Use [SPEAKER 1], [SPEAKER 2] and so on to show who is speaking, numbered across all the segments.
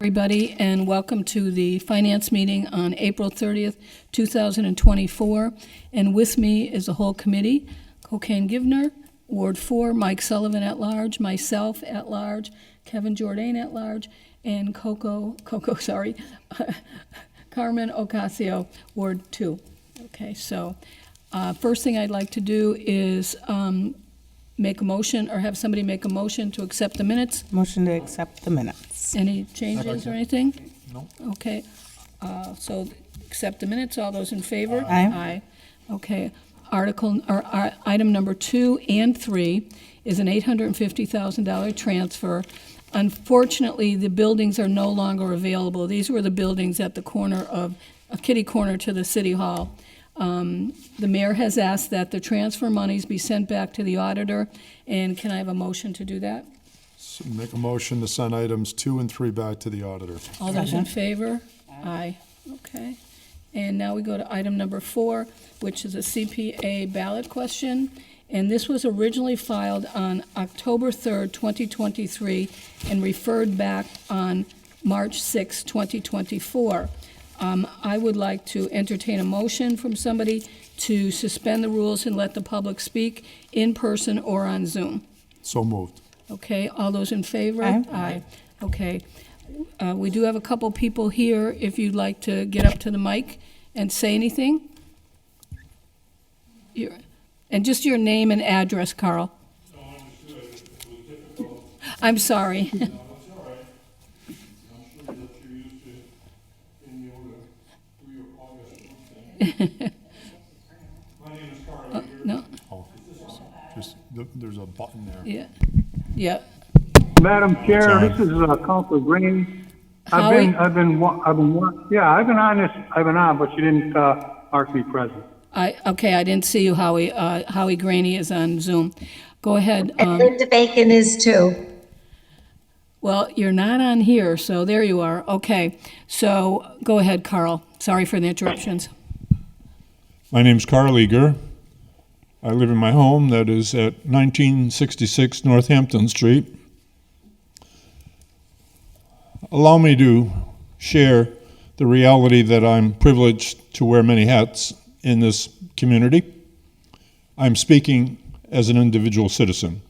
[SPEAKER 1] Everybody, and welcome to the finance meeting on April 30th, 2024. And with me is the whole committee: Cocaine Givner, Ward 4, Mike Sullivan at large, myself at large, Kevin Jordan at large, and Carmen Ocasio, Ward 2. Okay, so first thing I'd like to do is make a motion, or have somebody make a motion to accept the minutes.
[SPEAKER 2] Motion to accept the minutes.
[SPEAKER 1] Any changes or anything?
[SPEAKER 3] No.
[SPEAKER 1] Okay, so accept the minutes. All those in favor?
[SPEAKER 2] Aye.
[SPEAKER 1] Okay, item number 2 and 3 is an $850,000 transfer. Unfortunately, the buildings are no longer available. These were the buildings at the corner of, a kitty corner to the city hall. The mayor has asked that the transfer monies be sent back to the auditor, and can I have a motion to do that?
[SPEAKER 3] So make a motion to send items 2 and 3 back to the auditor.
[SPEAKER 1] All those in favor? Aye. Okay. And now we go to item number 4, which is a CPA ballot question. And this was originally filed on October 3rd, 2023, and referred back on March 6, 2024. I would like to entertain a motion from somebody to suspend the rules and let the public speak in person or on Zoom.
[SPEAKER 3] So moved.
[SPEAKER 1] Okay, all those in favor?
[SPEAKER 2] Aye.
[SPEAKER 1] Aye. Okay. We do have a couple people here, if you'd like to get up to the mic and say anything. And just your name and address, Carl.
[SPEAKER 4] No, I understood. It was difficult.
[SPEAKER 1] I'm sorry.
[SPEAKER 4] No, it's all right. I'm sure that you're used to being able to do your August thing. My name is Carl Eager.
[SPEAKER 1] No,
[SPEAKER 3] Oh, just, there's a button there.
[SPEAKER 1] yeah, yeah.
[SPEAKER 5] Madam Chair,
[SPEAKER 3] Sorry.
[SPEAKER 5] this is Councilor Green.
[SPEAKER 1] Howie?
[SPEAKER 5] I've been on, but you didn't mark me present.
[SPEAKER 1] Okay, I didn't see you, Howie. Howie Graney is on Zoom. Go ahead.
[SPEAKER 6] And Linda Bacon is too.
[SPEAKER 1] Well, you're not on here, so there you are. Okay, so go ahead, Carl. Sorry for the interruptions.
[SPEAKER 4] My name's Carl Eager. I live in my home that is at 1966 Northampton Street. Allow me to share the reality that I'm privileged to wear many hats in this community. I'm speaking as an individual citizen.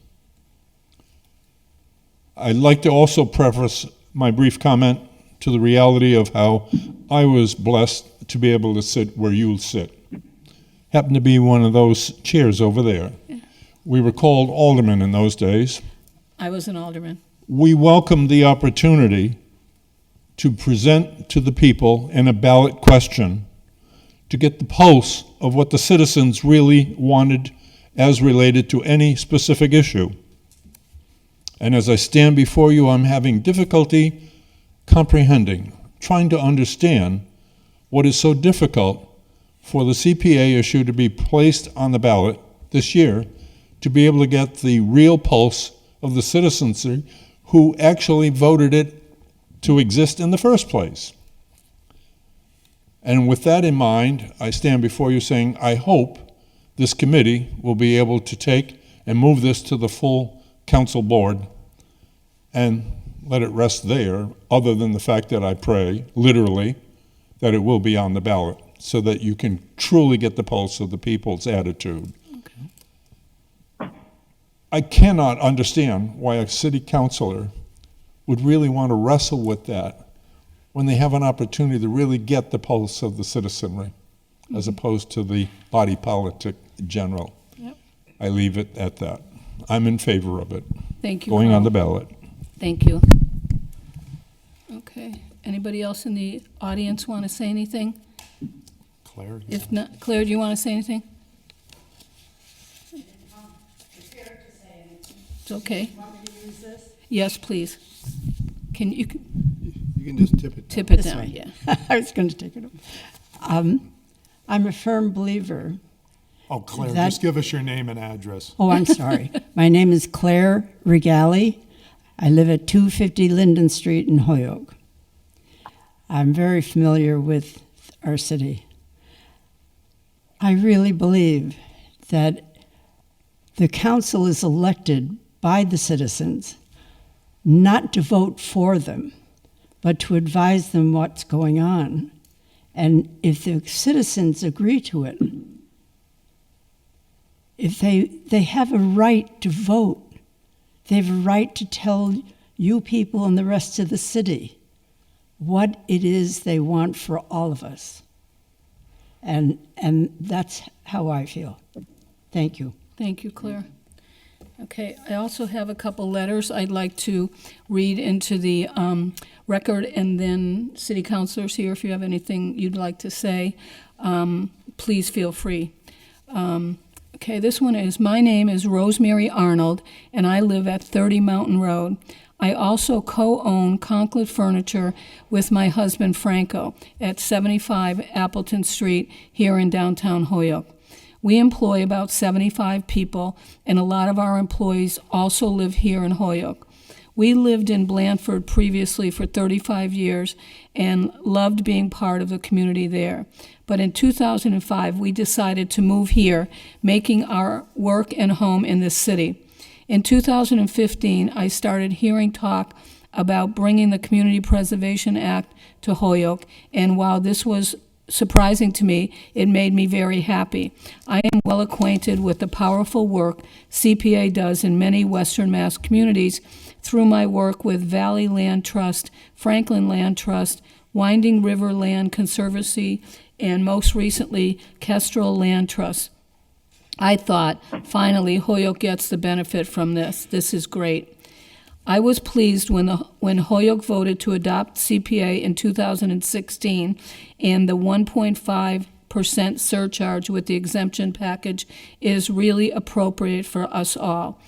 [SPEAKER 4] I'd like to also preface my brief comment to the reality of how I was blessed to be able to sit where you sit. Happened to be one of those chairs over there. We were called aldermen in those days.
[SPEAKER 1] I was an alderman.
[SPEAKER 4] We welcomed the opportunity to present to the people in a ballot question to get the pulse of what the citizens really wanted as related to any specific issue. And as I stand before you, I'm having difficulty comprehending, trying to understand what is so difficult for the CPA issue to be placed on the ballot this year, to be able to get the real pulse of the citizenry who actually voted it to exist in the first place. And with that in mind, I stand before you saying, I hope this committee will be able to take and move this to the full council board and let it rest there, other than the fact that I pray, literally, that it will be on the ballot, so that you can truly get the pulse of the people's attitude. Okay. I cannot understand why a city councilor would really want to wrestle with that when they have an opportunity to really get the pulse of the citizenry, as opposed to the body politic general.
[SPEAKER 1] Yep.
[SPEAKER 4] I leave it at that. I'm in favor of it,
[SPEAKER 1] Thank you,
[SPEAKER 4] going on
[SPEAKER 1] Carl.
[SPEAKER 4] the ballot.
[SPEAKER 1] Thank you. Okay. Anybody else in the audience want to say anything?
[SPEAKER 3] Claire?
[SPEAKER 1] If not, Claire, do you want to say anything? It's okay. Yes, please. Can you
[SPEAKER 3] You can just tip it.
[SPEAKER 1] tip it
[SPEAKER 2] This
[SPEAKER 1] down?
[SPEAKER 2] way.
[SPEAKER 1] Yeah.
[SPEAKER 2] I was going to take it up. I'm a firm believer.
[SPEAKER 3] Oh, Claire,
[SPEAKER 2] That-
[SPEAKER 3] just give us your name and address.
[SPEAKER 2] Oh, I'm sorry. My name is Claire Regali. I live at 250 Linden Street in Holyoke. I'm very familiar with our city. I really believe that the council is elected by the citizens not to vote for them, but to advise them what's going on. And if the citizens agree to it, if they have a right to vote, they have a right to tell you people and the rest of the city what it is they want for all of us. And that's how I feel. Thank you.
[SPEAKER 1] Thank you, Claire. Okay, I also have a couple letters I'd like to read into the record, and then city councilors here, if you have anything you'd like to say, please feel free. Okay, this one is, my name is Rosemary Arnold, and I live at 30 Mountain Road. I also co-own Conklin Furniture with my husband Franco at 75 Appleton Street here in downtown Holyoke. We employ about 75 people, and a lot of our employees also live here in Holyoke. We lived in Blandford previously for 35 years and loved being part of the community there. But in 2005, we decided to move here, making our work and home in this city. In 2015, I started hearing talk about bringing the Community Preservation Act to Holyoke, and while this was surprising to me, it made me very happy. I am well acquainted with the powerful work CPA does in many Western Mass communities through my work with Valley Land Trust, Franklin Land Trust, Winding River Land Conservancy, and most recently, Kestrel Land Trust. I thought, finally, Holyoke gets the benefit from this. This is great. I was pleased when Holyoke voted to adopt CPA in 2016, and the 1.5% surcharge with the exemption package is really appropriate for us all.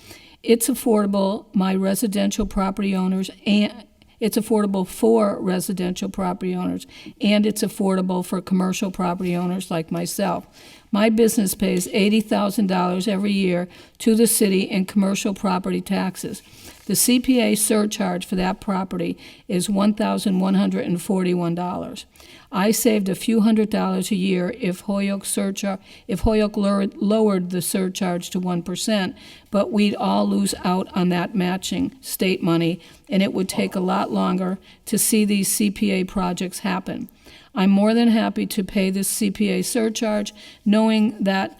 [SPEAKER 1] It's affordable, my residential property owners, and it's affordable for residential property owners, and it's affordable for commercial property owners like myself. My business pays $80,000 every year to the city in commercial property taxes. The CPA surcharge for that property is $1,141. I saved a few $100s a year if Holyoke lowered the surcharge to 1%, but we'd all lose out on that matching state money, and it would take a lot longer to see these CPA projects happen. I'm more than happy to pay this CPA surcharge, knowing that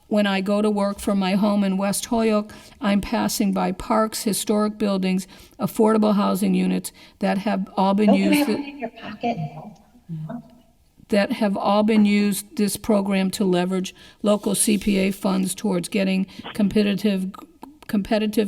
[SPEAKER 1] when I go to work from my home in West Holyoke, I'm passing by parks, historic buildings, affordable housing units that have all been used.
[SPEAKER 6] In your pocket.
[SPEAKER 1] That have all been used this program to leverage local CPA funds towards getting competitive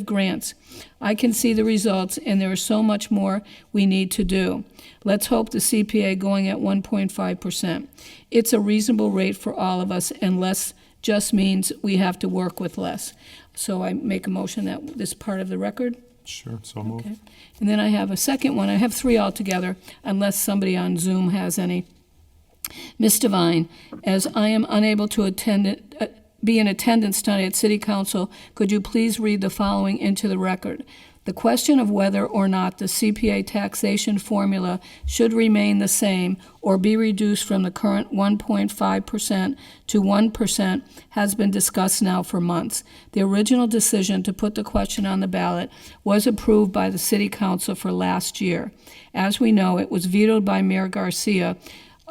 [SPEAKER 1] grants. I can see the results, and there is so much more we need to do. Let's hope the CPA going at 1.5%. It's a reasonable rate for all of us, and less just means we have to work with less. So I make a motion that this part of the record.
[SPEAKER 3] Sure, so moved.
[SPEAKER 1] Okay. And then I have a second one. I have three altogether, unless somebody on Zoom has any. Ms. Devine, as I am unable to be in attendance tonight at City Council, could you please read the following into the record? The question of whether or not the CPA taxation formula should remain the same or be reduced from the current 1.5% to 1% has been discussed now for months. The original decision to put the question on the ballot was approved by the City Council for last year. As we know, it was vetoed by Mayor Garcia.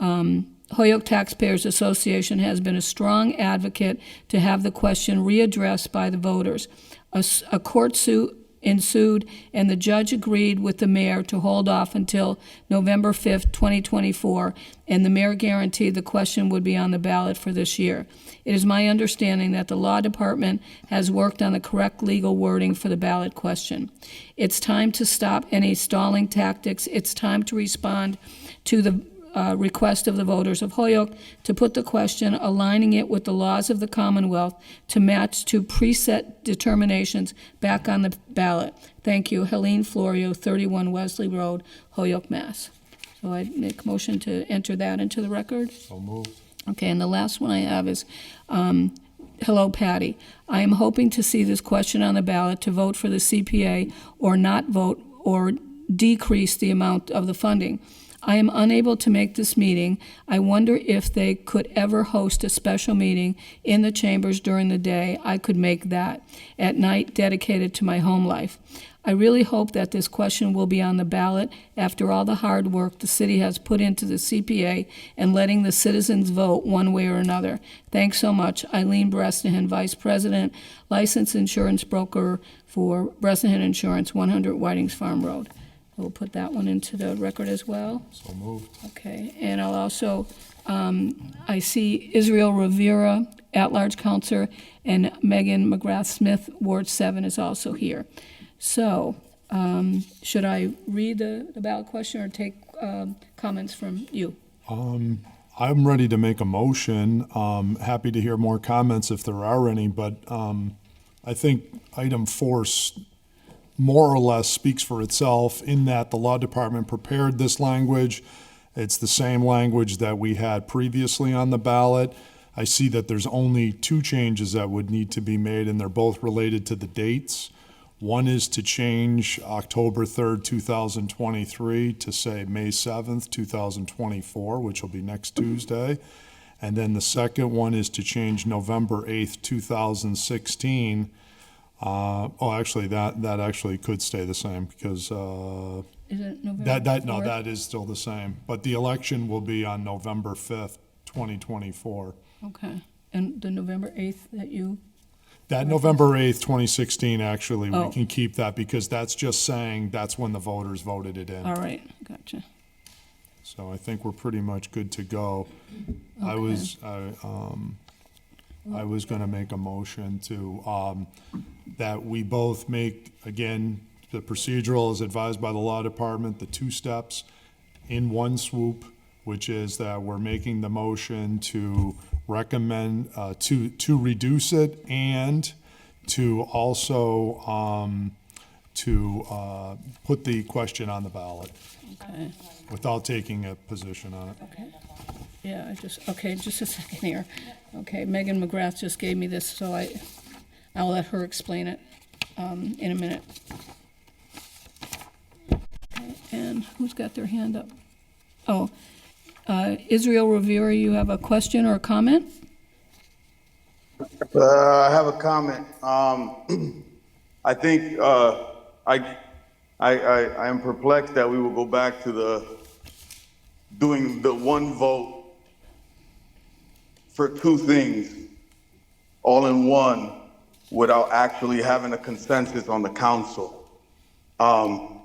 [SPEAKER 1] Holyoke Taxpayers Association has been a strong advocate to have the question readdressed by the voters. A court suit ensued, and the judge agreed with the mayor to hold off until November 5th, 2024, and the mayor guaranteed the question would be on the ballot for this year. It is my understanding that the law department has worked on the correct legal wording for the ballot question. It's time to stop any stalling tactics. It's time to respond to the request of the voters of Holyoke to put the question, aligning it with the laws of the Commonwealth to match to preset determinations back on the ballot. Thank you. Helene Florio, 31 Wesley Road, Holyoke, Mass. So I make a motion to enter that into the record.
[SPEAKER 3] So moved.
[SPEAKER 1] Okay, and the last one I have is, hello, Patty. I am hoping to see this question on the ballot to vote for the CPA or not vote or decrease the amount of the funding. I am unable to make this meeting. I wonder if they could ever host a special meeting in the chambers during the day. I could make that. At night, dedicated to my home life. I really hope that this question will be on the ballot after all the hard work the city has put into the CPA and letting the citizens vote one way or another. Thanks so much. Eileen Bresnahan, Vice President, Licensed Insurance Broker for Bresnahan Insurance, 100 Whitings Farm Road. We'll put that one into the record as well.
[SPEAKER 3] So moved.
[SPEAKER 1] Okay, and I'll also, I see Israel Rivera, at-large counselor, and Megan McGrath-Smith, Ward 7, is also here. So, should I read the ballot question or take comments from you?
[SPEAKER 3] I'm ready to make a motion. Happy to hear more comments if there are any, but I think item 4 more or less speaks for itself in that the law department prepared this language. It's the same language that we had previously on the ballot. I see that there's only 2 changes that would need to be made, and they're both related to the dates. One is to change October 3rd, 2023 to say May 7th, 2024, which will be next Tuesday. And then the second one is to change November 8th, 2016. Actually, that actually could stay the same because
[SPEAKER 1] Is it November
[SPEAKER 3] no,
[SPEAKER 1] 4th?
[SPEAKER 3] that is still the same. But the election will be on November 5th, 2024.
[SPEAKER 1] Okay, and the November 8th that you,
[SPEAKER 3] That November 8th, 2016, actually,
[SPEAKER 1] Oh.
[SPEAKER 3] we can keep that because that's just saying that's when the voters voted it in.
[SPEAKER 1] all right, gotcha.
[SPEAKER 3] So I think we're pretty much good to go. I was going to make a motion to, that we both make, again, the procedural as advised by the law department, the 2 steps in one swoop, which is that we're making the motion to recommend, to reduce it and to also, put the question on the ballot
[SPEAKER 1] Okay,
[SPEAKER 3] without taking a position on it.
[SPEAKER 1] yeah, okay, just a second here. Okay, Megan McGrath just gave me this, so I'll let her explain it in a minute. Okay, and who's got their hand up? Oh, Israel Rivera, you have a question or a comment?
[SPEAKER 7] I have a comment. I think I am perplexed that we will go back to doing the one vote for 2 things all in one without actually having a consensus on the council.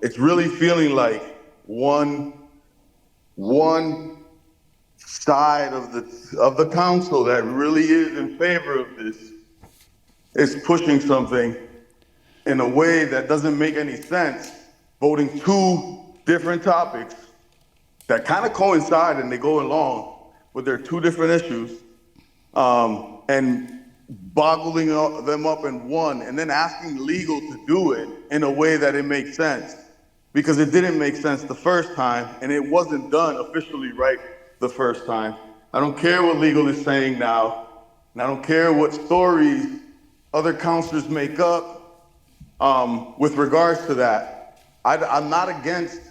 [SPEAKER 7] It's really feeling like one side of the council that really is in favor of this is pushing something in a way that doesn't make any sense, voting 2 different topics that kind of coincide and they go along, but they're 2 different issues, and boggling them up in one, and then asking legal to do it in a way that it makes sense. Because it didn't make sense the first time, and it wasn't done officially right the first time. I don't care what legal is saying now, and I don't care what stories other counselors make up with regards to that. I'm not against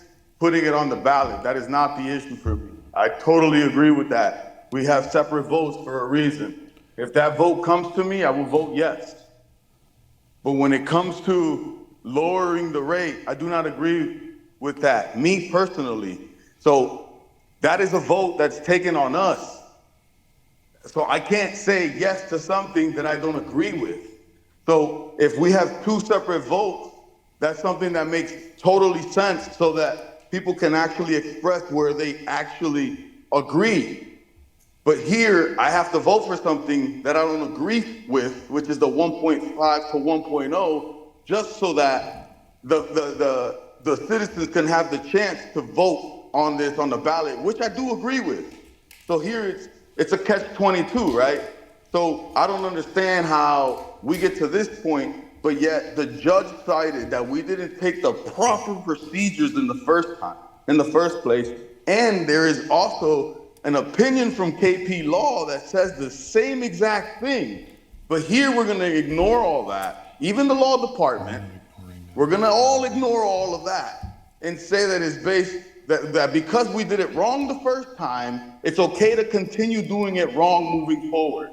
[SPEAKER 7] putting it on the ballot. That is not the issue for me. I totally agree with that. We have separate votes for a reason. If that vote comes to me, I will vote yes. But when it comes to lowering the rate, I do not agree with that, me personally. So that is a vote that's taken on us. So I can't say yes to something that I don't agree with. So if we have 2 separate votes, that's something that makes totally sense so that people can actually express where they actually agree. But here, I have to vote for something that I don't agree with, which is the 1.5 to 1.0, just so that the citizens can have the chance to vote on this on the ballot, which I do agree with. So here it's a catch-22, right? So I don't understand how we get to this point, but yet the judge cited that we didn't take the proper procedures in the first place. And there is also an opinion from KP Law that says the same exact thing. But here we're gonna ignore all that. Even the law department, we're gonna all ignore all of that and say that it's based that because we did it wrong the first time, it's okay to continue doing it wrong moving forward.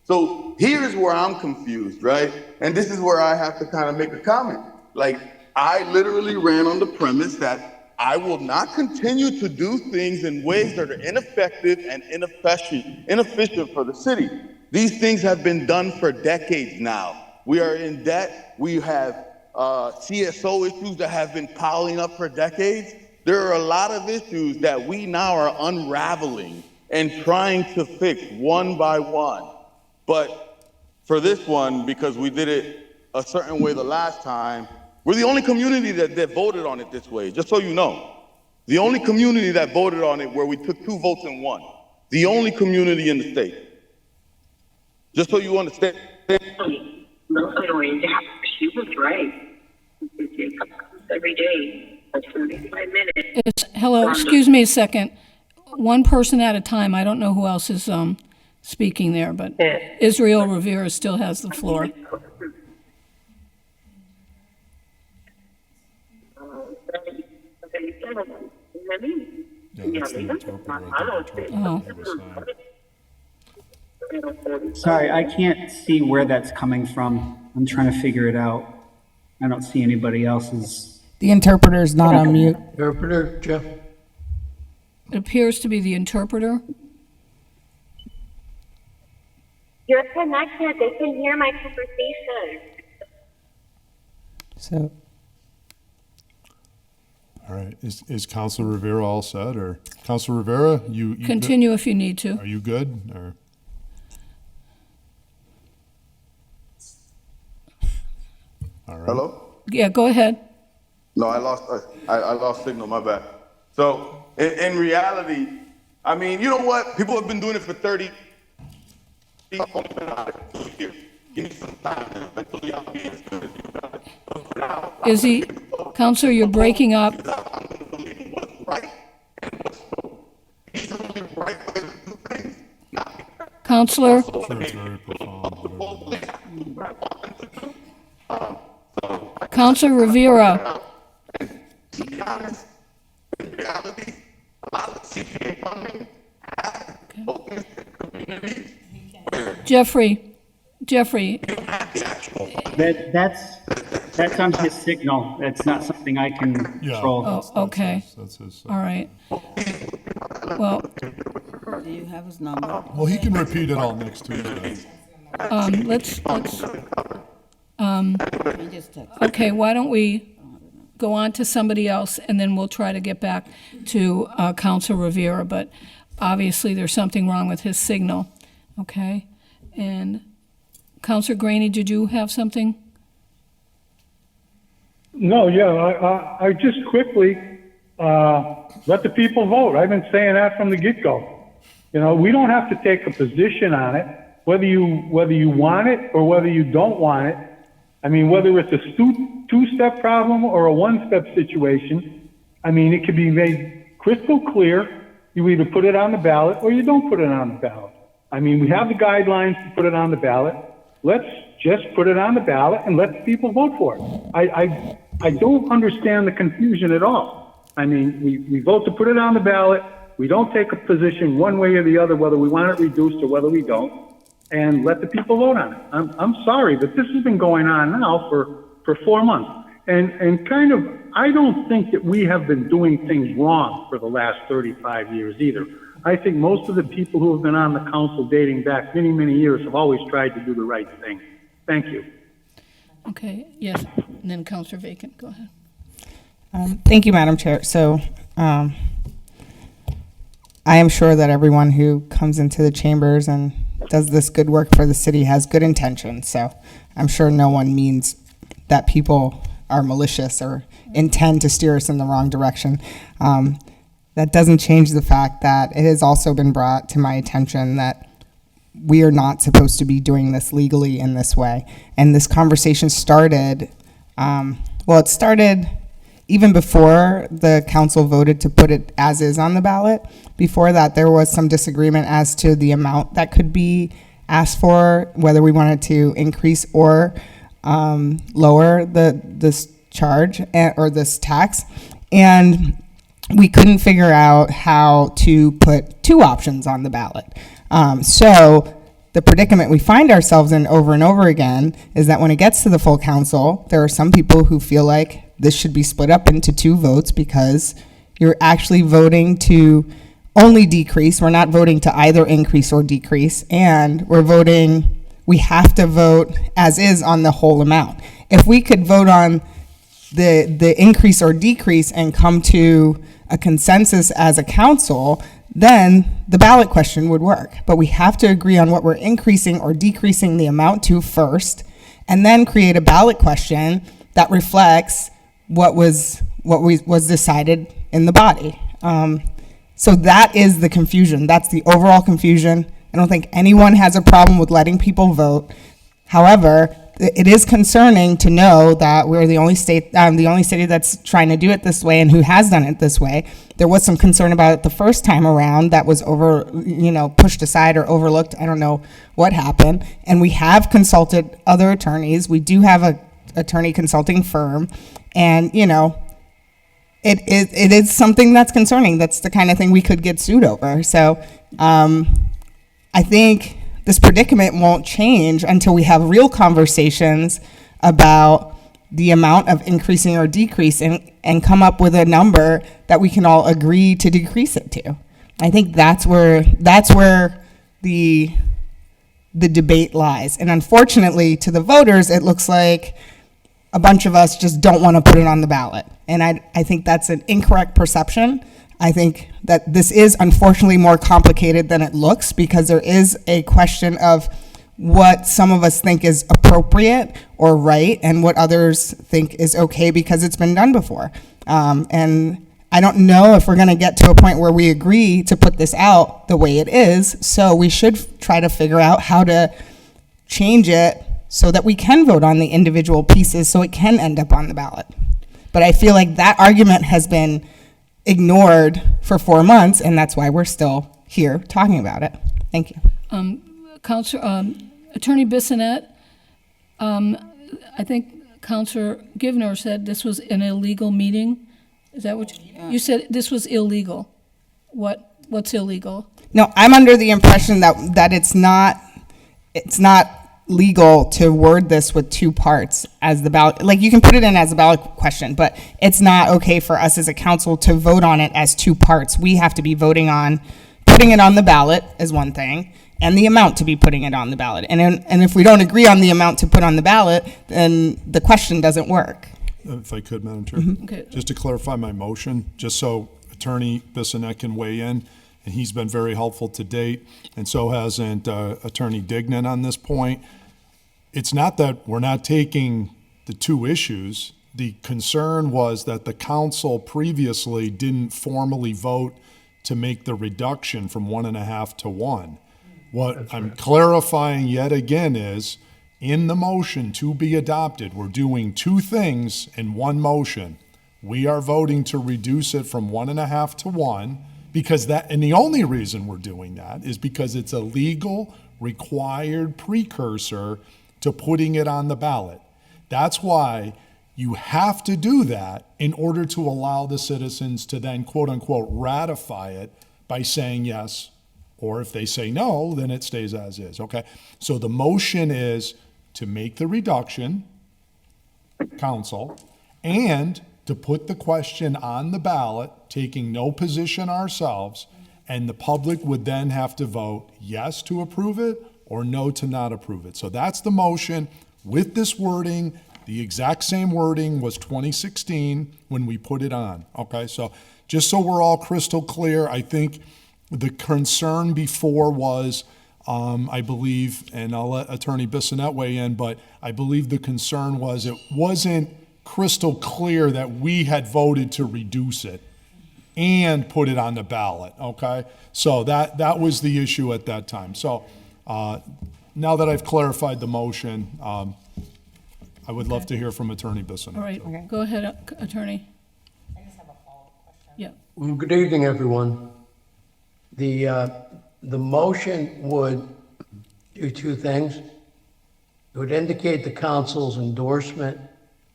[SPEAKER 7] So here's where I'm confused, right? And this is where I have to kind of make a comment. Like, I literally ran on the premise that I will not continue to do things in ways that are ineffective and inefficient for the city. These things have been done for decades now. We are in debt. We have CSO issues that have been piling up for decades. There are a lot of issues that we now are unraveling and trying to fix one by one. But for this one, because we did it a certain way the last time, we're the only community that voted on it this way, just so you know. The only community that voted on it where we took 2 votes and won. The only community in the state. Just so you understand.
[SPEAKER 8] She was right. Every day, like 45 minutes.
[SPEAKER 1] Hello, excuse me a second. One person at a time. I don't know who else is speaking there, but Israel Rivera still has the floor. Oh.
[SPEAKER 9] Sorry, I can't see where that's coming from. I'm trying to figure it out. I don't see anybody else's.
[SPEAKER 10] The interpreter's not on mute.
[SPEAKER 11] Interpreter, Jeff?
[SPEAKER 1] It appears to be the interpreter.
[SPEAKER 8] You're connected. They can hear my conversation.
[SPEAKER 10] So,
[SPEAKER 3] All right, is Councilor Rivera all set, or Councilor Rivera, you
[SPEAKER 1] Continue if you need to.
[SPEAKER 3] Are you good, or? All right.
[SPEAKER 7] Hello?
[SPEAKER 1] Yeah, go ahead.
[SPEAKER 7] No, I lost signal, my bad. So in reality, I mean, you know what? People have been doing it for 30 years. Give me some time, and eventually I'll be as good as you guys.
[SPEAKER 1] Is he, Counselor, you're breaking up. Counselor?
[SPEAKER 3] Sure, it's very profound.
[SPEAKER 1] Counselor Rivera? Jeffrey,
[SPEAKER 9] That's on his signal. That's not something I can control.
[SPEAKER 1] oh, okay,
[SPEAKER 3] That's his.
[SPEAKER 1] all right. Well,
[SPEAKER 2] Do you have his number?
[SPEAKER 3] Well, he can repeat it all next Tuesday.
[SPEAKER 1] let's,
[SPEAKER 2] He just texted.
[SPEAKER 1] okay, why don't we go on to somebody else, and then we'll try to get back to Counselor Rivera, but obviously there's something wrong with his signal, okay? And Counselor Graney, did you have something?
[SPEAKER 5] No, yeah, I just quickly, let the people vote. I've been saying that from the get-go. You know, we don't have to take a position on it, whether you want it or whether you don't want it. I mean, whether it's a two-step problem or a one-step situation, I mean, it could be made crystal clear. You either put it on the ballot or you don't put it on the ballot. I mean, we have the guidelines to put it on the ballot. Let's just put it on the ballot and let the people vote for it. I don't understand the confusion at all. I mean, we vote to put it on the ballot. We don't take a position one way or the other, whether we want it reduced or whether we don't, and let the people vote on it. I'm sorry, but this has been going on now for 4 months. And kind of, I don't think that we have been doing things wrong for the last 35 years either. I think most of the people who have been on the council dating back many, many years have always tried to do the right thing. Thank you.
[SPEAKER 1] Okay, yes, and then Counselor Vacant, go ahead.
[SPEAKER 10] thank you, Madam Chair. So, I am sure that everyone who comes into the chambers and does this good work for the city has good intentions. So, I'm sure no one means that people are malicious or intend to steer us in the wrong direction. That doesn't change the fact that it has also been brought to my attention that we are not supposed to be doing this legally in this way. And this conversation started, it started even before the council voted to put it as is on the ballot. Before that, there was some disagreement as to the amount that could be asked for, whether we wanted to increase or lower this charge or this tax. And we couldn't figure out how to put two options on the ballot. So the predicament we find ourselves in over and over again is that when it gets to the full council, there are some people who feel like this should be split up into two votes because you're actually voting to only decrease. We're not voting to either increase or decrease, and we have to vote as is on the whole amount. If we could vote on the increase or decrease and come to a consensus as a council, then the ballot question would work. But we have to agree on what we're increasing or decreasing the amount to first, and then create a ballot question that reflects what was decided in the body. So that is the confusion. That's the overall confusion. I don't think anyone has a problem with letting people vote. However, it is concerning to know that we're the only city that's trying to do it this way and who has done it this way. There was some concern about it the first time around that was pushed aside or overlooked. I don't know what happened. And we have consulted other attorneys. We do have a attorney consulting firm, and it is something that's concerning. That's the kind of thing we could get sued over. So I think this predicament won't change until we have real conversations about the amount of increasing or decreasing and come up with a number that we can all agree to decrease it to. I think that's where the debate lies. And unfortunately, to the voters, it looks like a bunch of us just don't want to put it on the ballot. And I think that's an incorrect perception. I think that this is unfortunately more complicated than it looks, because there is a question of what some of us think is appropriate or right and what others think is okay because it's been done before. And I don't know if we're going to get to a point where we agree to put this out the way it is, so we should try to figure out how to change it so that we can vote on the individual pieces so it can end up on the ballot. But I feel like that argument has been ignored for 4 months, and that's why we're still here talking about it. Thank you.
[SPEAKER 1] Attorney Bissonnette, I think Counselor Givner said this was an illegal meeting. Is that what you said? This was illegal. What's illegal?
[SPEAKER 10] No, I'm under the impression that it's not legal to word this with two parts as the ballot. Like, you can put it in as a ballot question, but it's not okay for us as a council to vote on it as two parts. We have to be voting on putting it on the ballot as one thing, and the amount to be putting it on the ballot. And if we don't agree on the amount to put on the ballot, then the question doesn't work.
[SPEAKER 3] If I could, Madam Chair.
[SPEAKER 1] Okay.
[SPEAKER 3] Just to clarify my motion, just so Attorney Bissonnette can weigh in, and he's been very helpful to date, and so hasn't Attorney Dignan on this point. It's not that we're not taking the two issues. The concern was that the council previously didn't formally vote to make the reduction from 1.5 to 1. What I'm clarifying yet again is, in the motion to be adopted, we're doing two things in one motion. We are voting to reduce it from 1.5 to 1, because and the only reason we're doing that is because it's a legal required precursor to putting it on the ballot. That's why you have to do that in order to allow the citizens to then, quote unquote, ratify it by saying yes, or if they say no, then it stays as is, okay? So the motion is to make the reduction, council, and to put the question on the ballot, taking no position ourselves, and the public would then have to vote yes to approve it or no to not approve it. So that's the motion with this wording. The exact same wording was 2016 when we put it on, okay? So just so we're all crystal clear, I think the concern before was, I believe, and I'll let Attorney Bissonnette weigh in, but I believe the concern was it wasn't crystal clear that we had voted to reduce it and put it on the ballot, okay? So that was the issue at that time. So now that I've clarified the motion, I would love to hear from Attorney Bissonnette.
[SPEAKER 1] All right, Go ahead, Attorney.
[SPEAKER 11] I just have a follow-up question.
[SPEAKER 1] Yeah.
[SPEAKER 11] Well, good evening, everyone. The motion would do two things. It would indicate the council's endorsement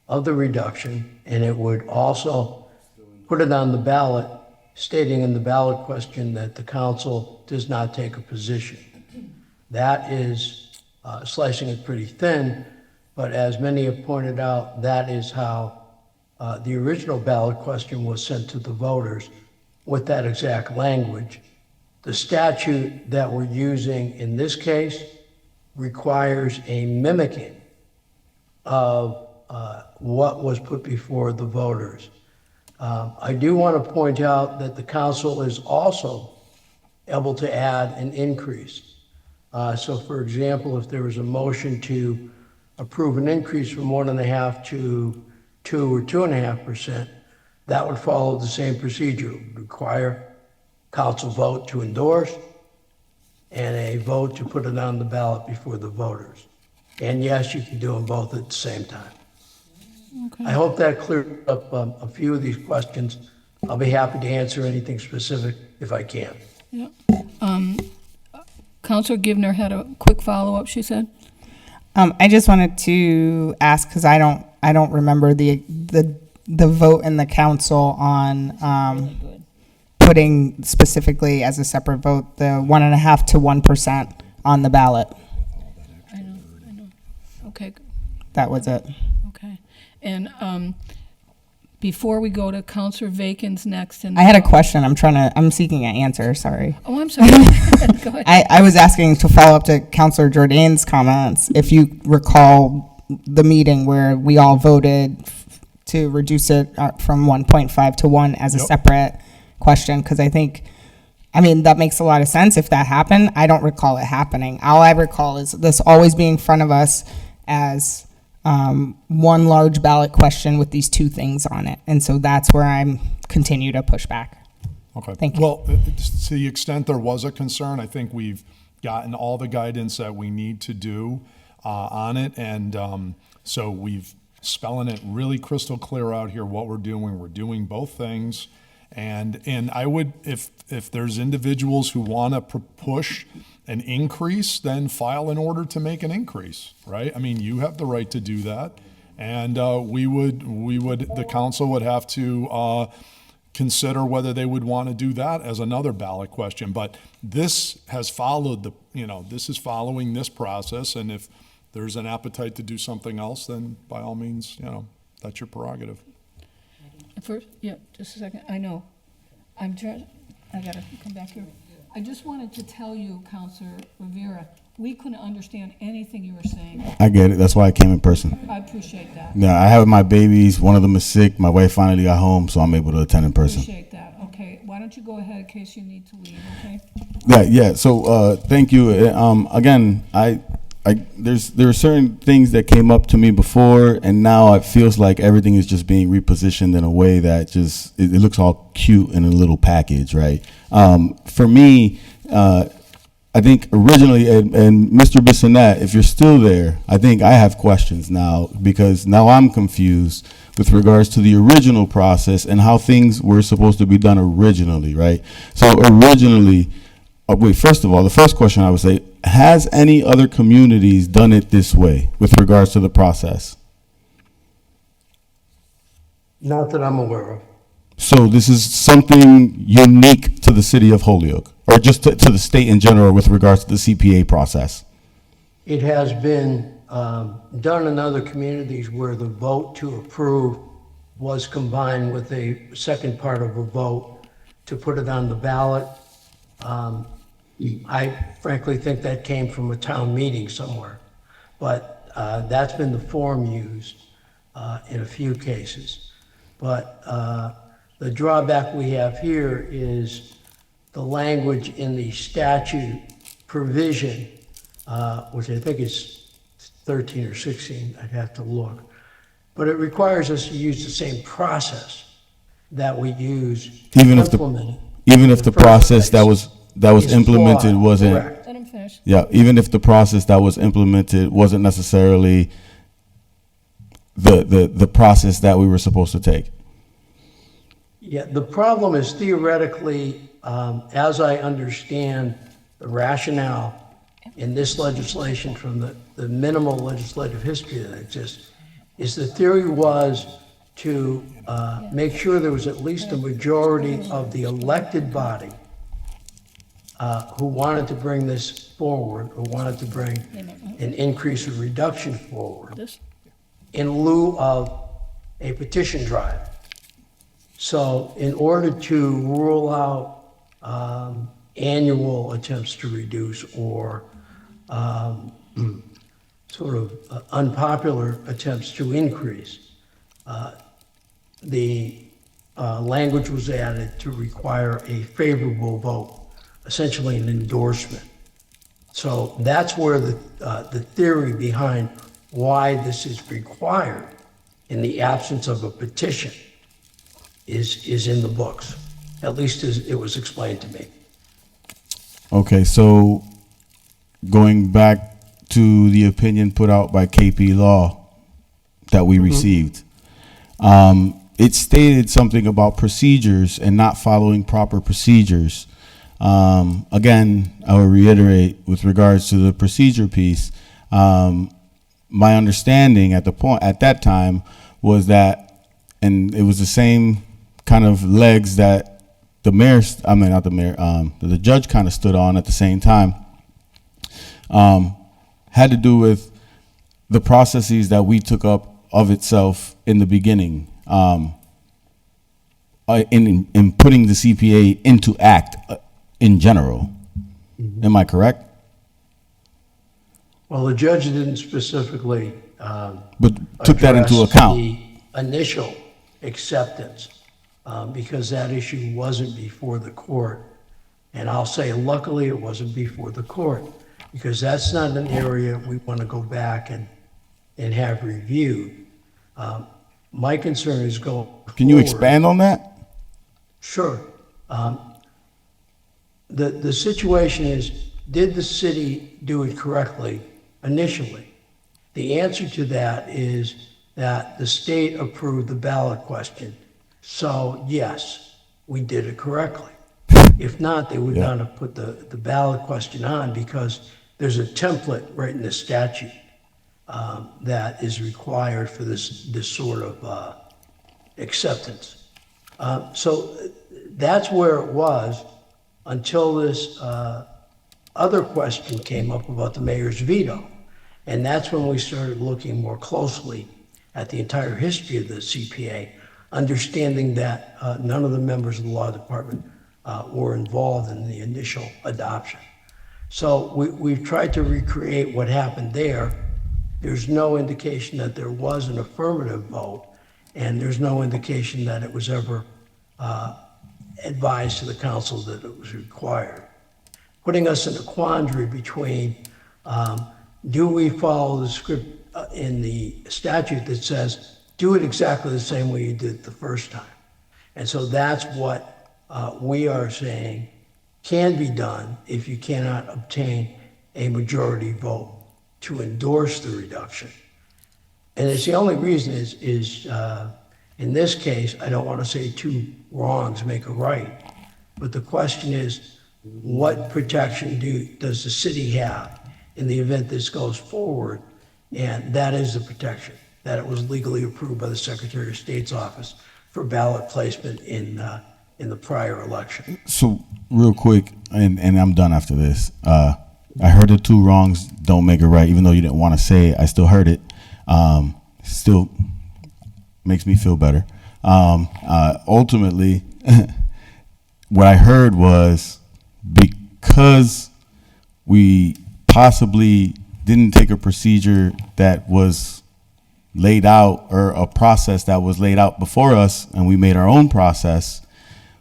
[SPEAKER 11] of the reduction, and it would also put it on the ballot stating in the ballot question that the council does not take a position. That is slicing it pretty thin, but as many have pointed out, that is how the original ballot question was sent to the voters with that exact language. The statute that we're using in this case requires a mimicking of what was put before the voters. I do want to point out that the council is also able to add an increase. So for example, if there was a motion to approve an increase from 1.5 to 2 or 2.5%, that would follow the same procedure. It would require council vote to endorse and a vote to put it on the ballot before the voters. And yes, you can do them both at the same time. I hope that cleared up a few of these questions. I'll be happy to answer anything specific if I can.
[SPEAKER 1] Yeah. Counselor Givner had a quick follow-up, she said.
[SPEAKER 10] I just wanted to ask, because I don't remember the vote in the council on putting specifically as a separate vote the 1.5 to 1% on the ballot.
[SPEAKER 1] I know. Okay,
[SPEAKER 10] That was it.
[SPEAKER 1] okay. And before we go to Counselor Vacan's next, and
[SPEAKER 10] I had a question. I'm seeking an answer. Sorry.
[SPEAKER 1] Oh, I'm sorry. Go ahead.
[SPEAKER 10] I was asking to follow up to Councilor Jordan's comments. If you recall the meeting where we all voted to reduce it from 1.5 to 1 as a
[SPEAKER 3] Yep.
[SPEAKER 10] separate question, because I mean, that makes a lot of sense if that happened. I don't recall it happening. All I recall is this always being in front of us as one large ballot question with these two things on it. And so that's where I'm continue to push back.
[SPEAKER 3] Okay.
[SPEAKER 10] Thank you.
[SPEAKER 3] Well, to the extent there was a concern, I think we've gotten all the guidance that we need to do on it. And so we've spelling it really crystal clear out here what we're doing. We're doing both things. And I would, if there's individuals who want to push an increase, then file an order to make an increase, right? I mean, you have the right to do that. And the council would have to consider whether they would want to do that as another ballot question. But this has followed this is following this process. And if there's an appetite to do something else, then by all means, that's your prerogative.
[SPEAKER 1] First, yeah, just a second. I know. I gotta come back here. I just wanted to tell you, Counselor Rivera, we couldn't understand anything you were saying.
[SPEAKER 12] I get it. That's why I came in person.
[SPEAKER 1] I appreciate that.
[SPEAKER 12] Yeah, I have my babies. One of them is sick. My wife finally got home, so I'm able to attend in person.
[SPEAKER 1] Appreciate that. Okay, why don't you go ahead in case you need to leave, okay?
[SPEAKER 12] Yeah. So thank you. Again, there are certain things that came up to me before, and now it feels like everything is just being repositioned in a way that just it looks all cute in a little package, right? For me, I think originally, and Mr. Bissonnette, if you're still there, I think I have questions now because now I'm confused with regards to the original process and how things were supposed to be done originally, right? So originally, first of all, the first question I would say, has any other communities done it this way with regards to the process?
[SPEAKER 11] Not that I'm aware of.
[SPEAKER 12] So this is something unique to the city of Holyoke, or just to the state in general with regards to the CPA process?
[SPEAKER 11] It has been done in other communities where the vote to approve was combined with a second part of a vote to put it on the ballot. I frankly think that came from a town meeting somewhere, but that's been the form used in a few cases. But the drawback we have here is the language in the statute provision, which I think is 13 or 16, I'd have to look. But it requires us to use the same process that we use to implement it.
[SPEAKER 12] Even if the process that was implemented wasn't,
[SPEAKER 11] Correct.
[SPEAKER 1] Let him finish.
[SPEAKER 12] yeah, even if the process that was implemented wasn't necessarily the process that we were supposed to take.
[SPEAKER 11] Yeah, the problem is theoretically, as I understand the rationale in this legislation from the minimal legislative history that exists, is the theory was to make sure there was at least a majority of the elected body who wanted to bring this forward, who wanted to bring an increase or reduction forward
[SPEAKER 1] This,
[SPEAKER 11] in lieu of a petition drive. So in order to rule out annual attempts to reduce or sort of unpopular attempts to increase, the language was added to require a favorable vote, essentially an endorsement. So that's where the theory behind why this is required in the absence of a petition is in the books, at least as it was explained to me.
[SPEAKER 12] Okay, so going back to the opinion put out by KP Law that we received, it stated something about procedures and not following proper procedures. Again, I will reiterate with regards to the procedure piece. My understanding at that time was that, and it was the same kind of legs that the mayor, I mean not the mayor, the judge kind of stood on at the same time. Had to do with the processes that we took up of itself in the beginning, in putting the CPA into act in general. Am I correct?
[SPEAKER 11] Well, the judge didn't specifically
[SPEAKER 12] But took that into
[SPEAKER 11] address
[SPEAKER 12] account.
[SPEAKER 11] the initial acceptance, because that issue wasn't before the court. And I'll say luckily it wasn't before the court, because that's not an area we want to go back and have reviewed. My concern is going
[SPEAKER 12] Can you
[SPEAKER 11] forward.
[SPEAKER 12] expand on that?
[SPEAKER 11] Sure. The situation is, did the city do it correctly initially? The answer to that is that the state approved the ballot question. So yes, we did it correctly. If not, they would not have put the ballot question on, because there's a template right in the statute that is required for this sort of acceptance. So that's where it was until this other question came up about the mayor's veto. And that's when we started looking more closely at the entire history of the CPA, understanding that none of the members of the law department were involved in the initial adoption. So we've tried to recreate what happened there. There's no indication that there was an affirmative vote, and there's no indication that it was ever advised to the council that it was required, putting us in a quandary between do we follow the script in the statute that says do it exactly the same way you did it the first time. And so that's what we are saying can be done if you cannot obtain a majority vote to endorse the reduction. And it's the only reason is in this case, I don't want to say two wrongs make a right, but the question is, what protection does the city have in the event this goes forward? And that is the protection, that it was legally approved by the Secretary of State's office for ballot placement in the prior election.
[SPEAKER 12] So real quick, and I'm done after this. I heard the two wrongs don't make it right, even though you didn't want to say it. I still heard it. Still makes me feel better. Ultimately, what I heard was because we possibly didn't take a procedure that was laid out, or a process that was laid out before us, and we made our own process,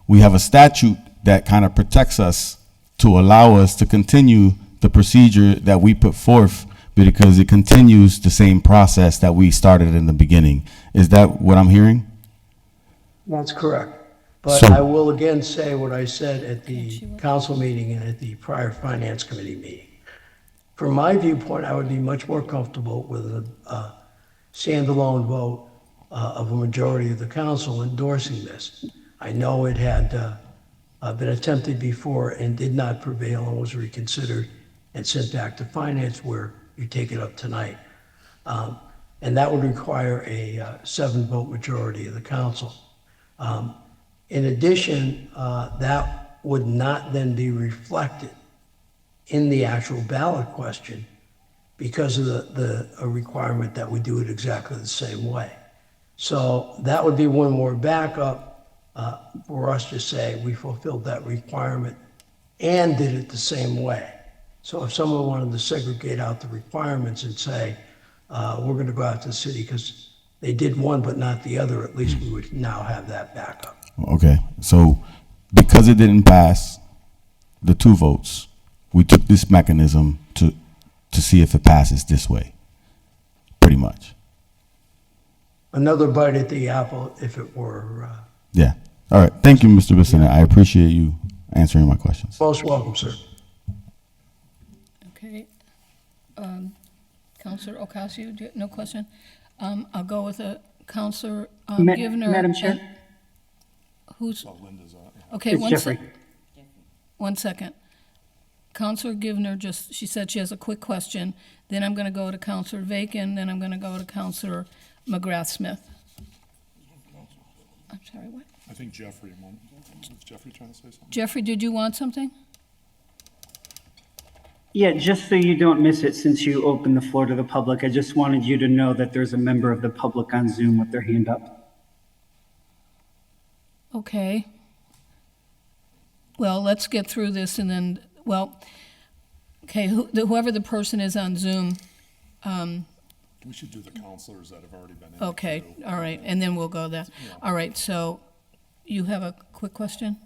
[SPEAKER 12] we have a statute that kind of protects us to allow us to continue the procedure that we put forth, because it continues the same process that we started in the beginning. Is that what I'm hearing?
[SPEAKER 11] That's correct. But
[SPEAKER 12] So-
[SPEAKER 11] I will again say what I said at the council meeting and at the prior finance committee meeting. From my viewpoint, I would be much more comfortable with a standalone vote of a majority of the council endorsing this. I know it had been attempted before and did not prevail and was reconsidered and sent back to finance, where you take it up tonight. and that would require a 7-vote majority of the council. In addition, that would not then be reflected in the actual ballot question because of a requirement that we do it exactly the same way. So that would be one more backup for us to say we fulfilled that requirement and did it the same way. So if someone wanted to segregate out the requirements and say, we're going to go out to the city because they did one but not the other, at least we would now have that backup.
[SPEAKER 12] Okay, so because it didn't pass the 2 votes, we took this mechanism to see if it passes this way, pretty much.
[SPEAKER 11] Another bite at the apple if it were.
[SPEAKER 12] Yeah. All right. Thank you, Mr. Bissonnette. I appreciate you answering my questions.
[SPEAKER 11] Most welcome, sir.
[SPEAKER 1] Okay. Counselor Ocasio, no question? I'll go with Counselor Givner.
[SPEAKER 9] Madam Chair?
[SPEAKER 1] Who's?
[SPEAKER 3] Oh,
[SPEAKER 1] Okay,
[SPEAKER 9] It's Jeffrey.
[SPEAKER 1] One second. Counselor Givner she said she has a quick question. Then I'm going to go to Counselor Vacan. Then I'm going to go to Counselor McGrath-Smith. I'm sorry, what?
[SPEAKER 3] I think Jeffrey, is Jeffrey trying to say something?
[SPEAKER 1] Jeffrey, did you want something?
[SPEAKER 9] Yeah, just so you don't miss it, since you opened the floor to the public, I just wanted you to know that there's a member of the public on Zoom with their hand up.
[SPEAKER 1] Okay. Well, let's get through this and then, okay, whoever the person is on Zoom,
[SPEAKER 3] We should do the counselors that have already been in.
[SPEAKER 1] okay, all right, and then we'll go there. All right, so you have a quick question?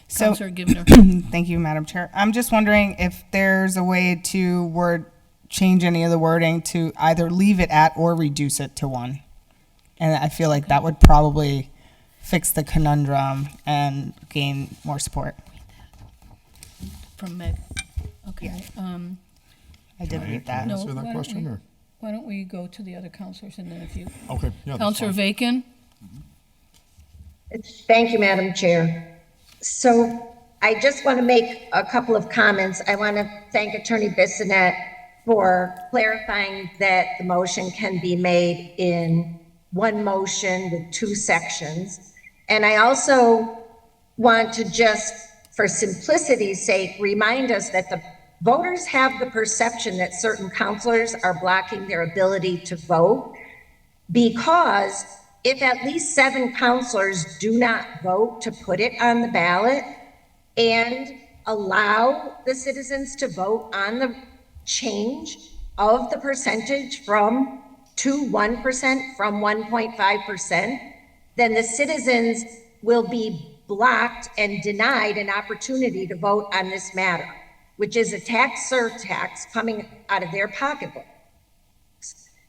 [SPEAKER 10] So-
[SPEAKER 1] Counselor Givner.
[SPEAKER 10] Thank you, Madam Chair. I'm just wondering if there's a way to change any of the wording to either leave it at or reduce it to 1. And I feel like that would probably fix the conundrum and gain more support.
[SPEAKER 1] From Meg. Okay.
[SPEAKER 10] I did read that.
[SPEAKER 1] No,
[SPEAKER 3] Answer
[SPEAKER 1] why
[SPEAKER 3] that
[SPEAKER 1] don't
[SPEAKER 3] question,
[SPEAKER 1] we-
[SPEAKER 3] or?
[SPEAKER 1] Why don't we go to the other counselors and then if you.
[SPEAKER 3] Okay, yeah. that's
[SPEAKER 1] Counselor
[SPEAKER 3] fine.
[SPEAKER 1] Vacan?
[SPEAKER 6] Thank you, Madam Chair. So I just want to make a couple of comments. I want to thank Attorney Bissonnette for clarifying that the motion can be made in one motion with 2 sections. And I also want to just, for simplicity's sake, remind us that the voters have the perception that certain counselors are blocking their ability to vote, because if at least 7 counselors do not vote to put it on the ballot and allow the citizens to vote on the change of the percentage from 1% from 1.5%, then the citizens will be blocked and denied an opportunity to vote on this matter, which is a tax surtax coming out of their pocketbook.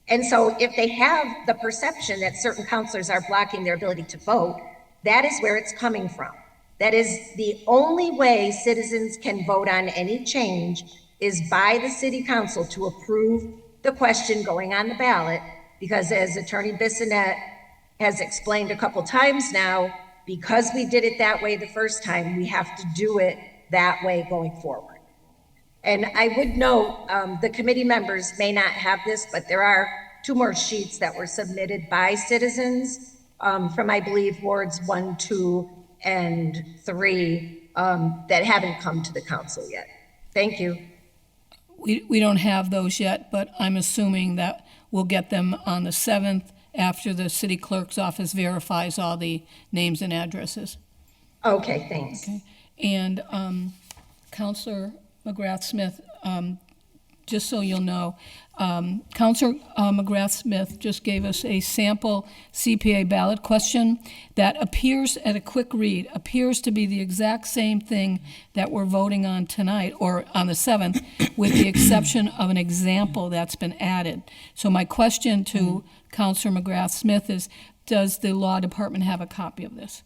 [SPEAKER 6] And so if they have the perception that certain counselors are blocking their ability to vote, that is where it's coming from. That is the only way citizens can vote on any change is by the city council to approve the question going on the ballot, because as Attorney Bissonnette has explained a couple times now, because we did it that way the first time, we have to do it that way going forward. And I would note, the committee members may not have this, but there are 2 more sheets that were submitted by citizens from, I believe, wards 1, 2, and 3 that haven't come to the council yet. Thank you.
[SPEAKER 1] We don't have those yet, but I'm assuming that we'll get them on the 7th after the city clerk's office verifies all the names and addresses.
[SPEAKER 6] Okay, thanks.
[SPEAKER 1] Okay. And Counselor McGrath-Smith, just so you'll know, Counselor McGrath-Smith just gave us a sample CPA ballot question that appears, at a quick read, appears to be the exact same thing that we're voting on tonight, or on the 7th, with the exception of an example that's been added. So my question to Counselor McGrath-Smith is, does the law department have a copy of this?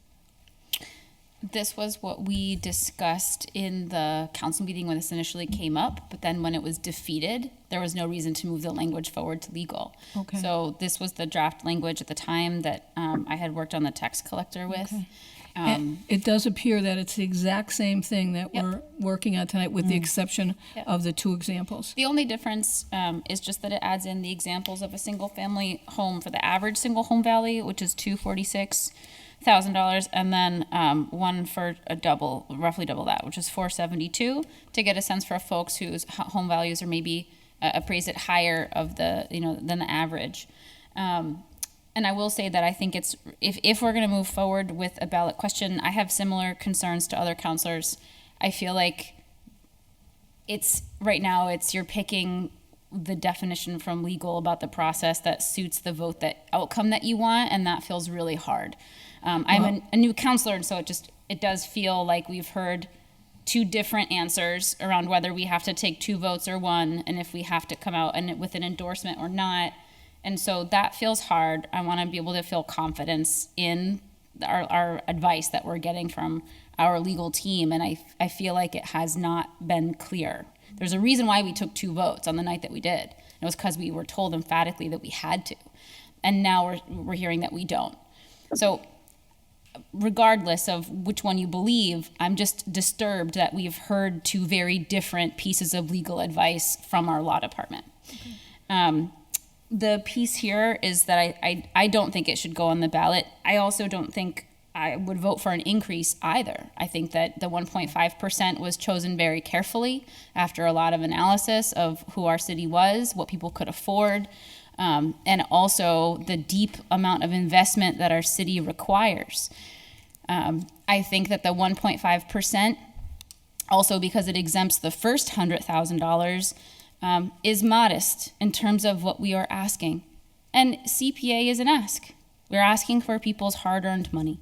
[SPEAKER 13] this was what we discussed in the council meeting when this initially came up, but then when it was defeated, there was no reason to move the language forward to legal.
[SPEAKER 1] Okay.
[SPEAKER 13] So this was the draft language at the time that I had worked on the tax collector with.
[SPEAKER 1] Okay. And it does appear that it's the exact same thing that
[SPEAKER 13] Yep.
[SPEAKER 1] we're working on tonight, with the exception
[SPEAKER 13] Yep.
[SPEAKER 1] of the two examples.
[SPEAKER 13] The only difference is just that it adds in the examples of a single-family home for the average single-home value, which is $246,000, and then one for a double, roughly double that, which is $472, to get a sense for folks whose home values are maybe appraised at higher of the than the average. And I will say that I think it's, if we're going to move forward with a ballot question, I have similar concerns to other counselors. I feel like right now you're picking the definition from legal about the process that suits the outcome that you want, and that feels really hard. I'm a new counselor, and so it does feel like we've heard two different answers around whether we have to take two votes or one, and if we have to come out with an endorsement or not. And so that feels hard. I want to be able to feel confidence in our advice that we're getting from our legal team, and I feel like it has not been clear. There's a reason why we took two votes on the night that we did. It was because we were told emphatically that we had to, and now we're hearing that we don't. So regardless of which one you believe, I'm just disturbed that we've heard two very different pieces of legal advice from our law department. Okay. The piece here is that I don't think it should go on the ballot. I also don't think I would vote for an increase either. I think that the 1.5% was chosen very carefully after a lot of analysis of who our city was, what people could afford, and also the deep amount of investment that our city requires. I think that the 1.5%, also because it exempts the first $100,000, is modest in terms of what we are asking. And CPA is an ask. We're asking for people's hard-earned money.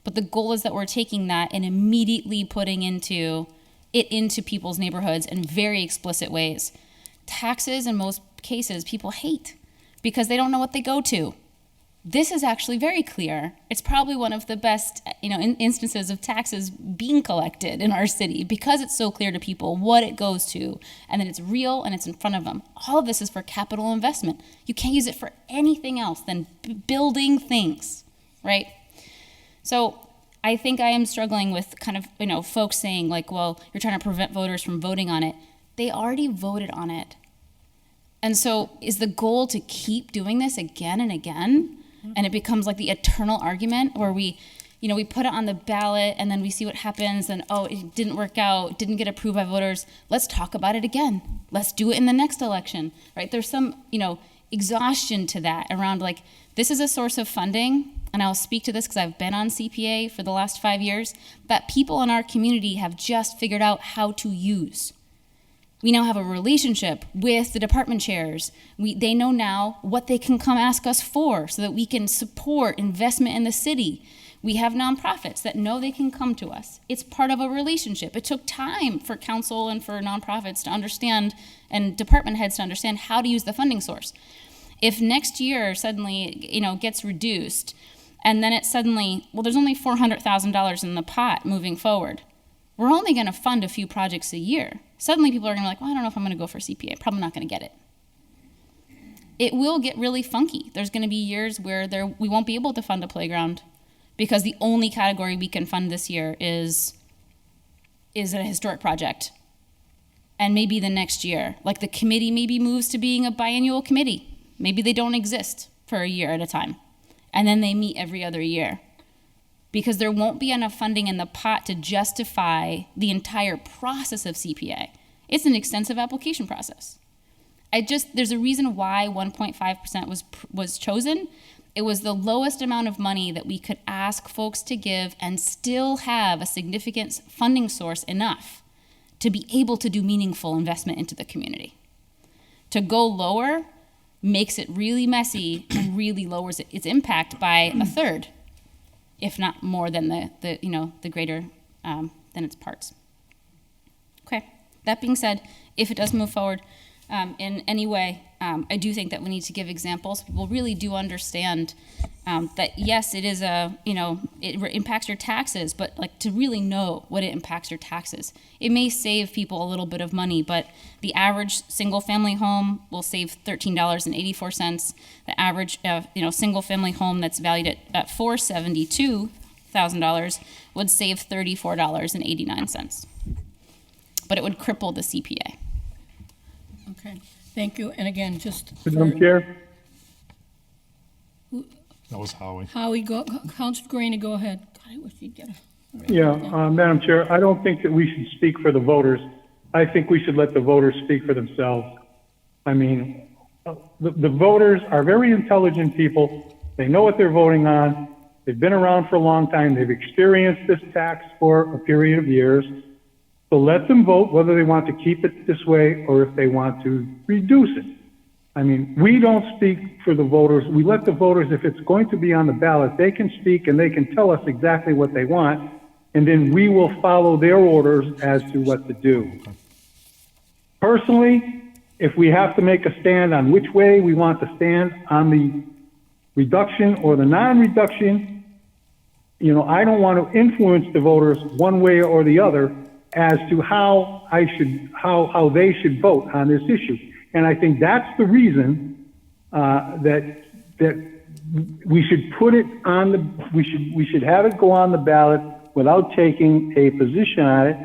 [SPEAKER 13] But the goal is that we're taking that and immediately putting into people's neighborhoods in very explicit ways. Taxes, in most cases, people hate because they don't know what they go to. This is actually very clear. It's probably one of the best, instances of taxes being collected in our city because it's so clear to people what it goes to, and that it's real and it's in front of them. All of this is for capital investment. You can't use it for anything else than building things, right? So I think I am struggling with kind of, folks saying like, well, you're trying to prevent voters from voting on it. They already voted on it. And so is the goal to keep doing this again and again? And it becomes like the eternal argument where we put it on the ballot and then we see what happens and, it didn't work out, didn't get approved by voters. Let's talk about it again. Let's do it in the next election, right? There's some, exhaustion to that around like, this is a source of funding, and I'll speak to this because I've been on CPA for the last 5 years, that people in our community have just figured out how to use. We now have a relationship with the department chairs. They know now what they can come ask us for so that we can support investment in the city. We have nonprofits that know they can come to us. It's part of a relationship. It took time for council and for nonprofits to understand, and department heads to understand how to use the funding source. If next year suddenly, gets reduced, and then it's suddenly, there's only $400,000 in the pot moving forward. We're only going to fund a few projects a year. Suddenly people are going to be like, well, I don't know if I'm going to go for CPA. Probably not going to get it. It will get really funky. There's going to be years where we won't be able to fund a playground because the only category we can fund this year is a historic project. And maybe the next year, like the committee maybe moves to being a biannual committee. Maybe they don't exist for a year at a time. And then they meet every other year. Because there won't be enough funding in the pot to justify the entire process of CPA. It's an extensive application process. There's a reason why 1.5% was chosen. It was the lowest amount of money that we could ask folks to give and still have a significant funding source enough to be able to do meaningful investment into the community. To go lower makes it really messy and really lowers its impact by a third, if not more than the greater than its parts. Okay, that being said, if it does move forward in any way, I do think that we need to give examples. People really do understand that yes, it is impacts your taxes, but like to really know what it impacts your taxes. It may save people a little bit of money, but the average single-family home will save $13.84. The average, single-family home that's valued at $472,000 would save $34.89. But it would cripple the CPA.
[SPEAKER 1] Okay, thank you. And again, just
[SPEAKER 5] Madam
[SPEAKER 1] for
[SPEAKER 5] Chair?
[SPEAKER 3] That was Howie.
[SPEAKER 1] Howie, Councilor Greenie, go ahead. God, I wish you'd get a.
[SPEAKER 5] Yeah, Madam Chair, I don't think that we should speak for the voters. I think we should let the voters speak for themselves. I mean, the voters are very intelligent people. They know what they're voting on. They've been around for a long time. They've experienced this tax for a period of years. So let them vote whether they want to keep it this way or if they want to reduce it. I mean, we don't speak for the voters. We let the voters, if it's going to be on the ballot, they can speak and they can tell us exactly what they want, and then we will follow their orders as to what to do. Personally, if we have to make a stand on which way we want to stand on the reduction or the non-reduction, I don't want to influence the voters one way or the other as to how they should vote on this issue. And I think that's the reason that we should put it on we should have it go on the ballot without taking a position on it,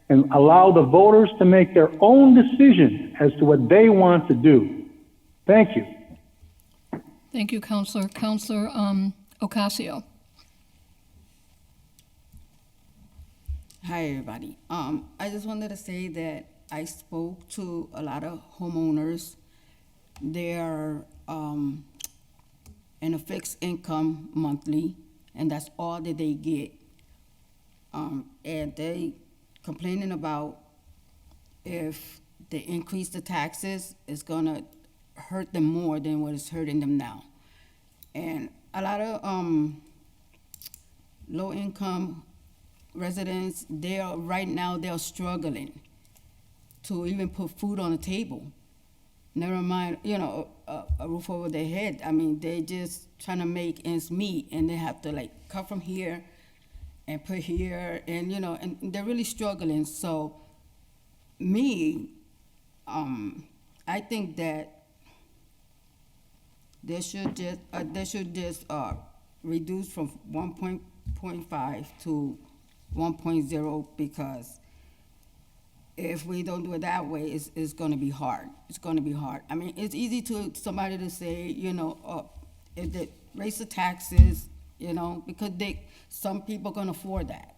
[SPEAKER 5] and allow the voters to make their own decision as to what they want to do. Thank you.
[SPEAKER 1] Thank you, Councilor. Councilor Ocasio.
[SPEAKER 14] Hi, everybody. I just wanted to say that I spoke to a lot of homeowners. They are in a fixed income monthly, and that's all that they get. And they complaining about if they increase the taxes, it's gonna hurt them more than what it's hurting them now. And a lot of low-income residents, right now they're struggling to even put food on the table. Never mind, a roof over their head. I mean, they just trying to make ends meet, and they have to cut from here and put here, and and they're really struggling. So, I think that they should just reduce from 1.5 to 1.0, because if we don't do it that way, it's going to be hard. It's going to be hard. I mean, it's easy to somebody to say, if they raise the taxes, because some people can afford that.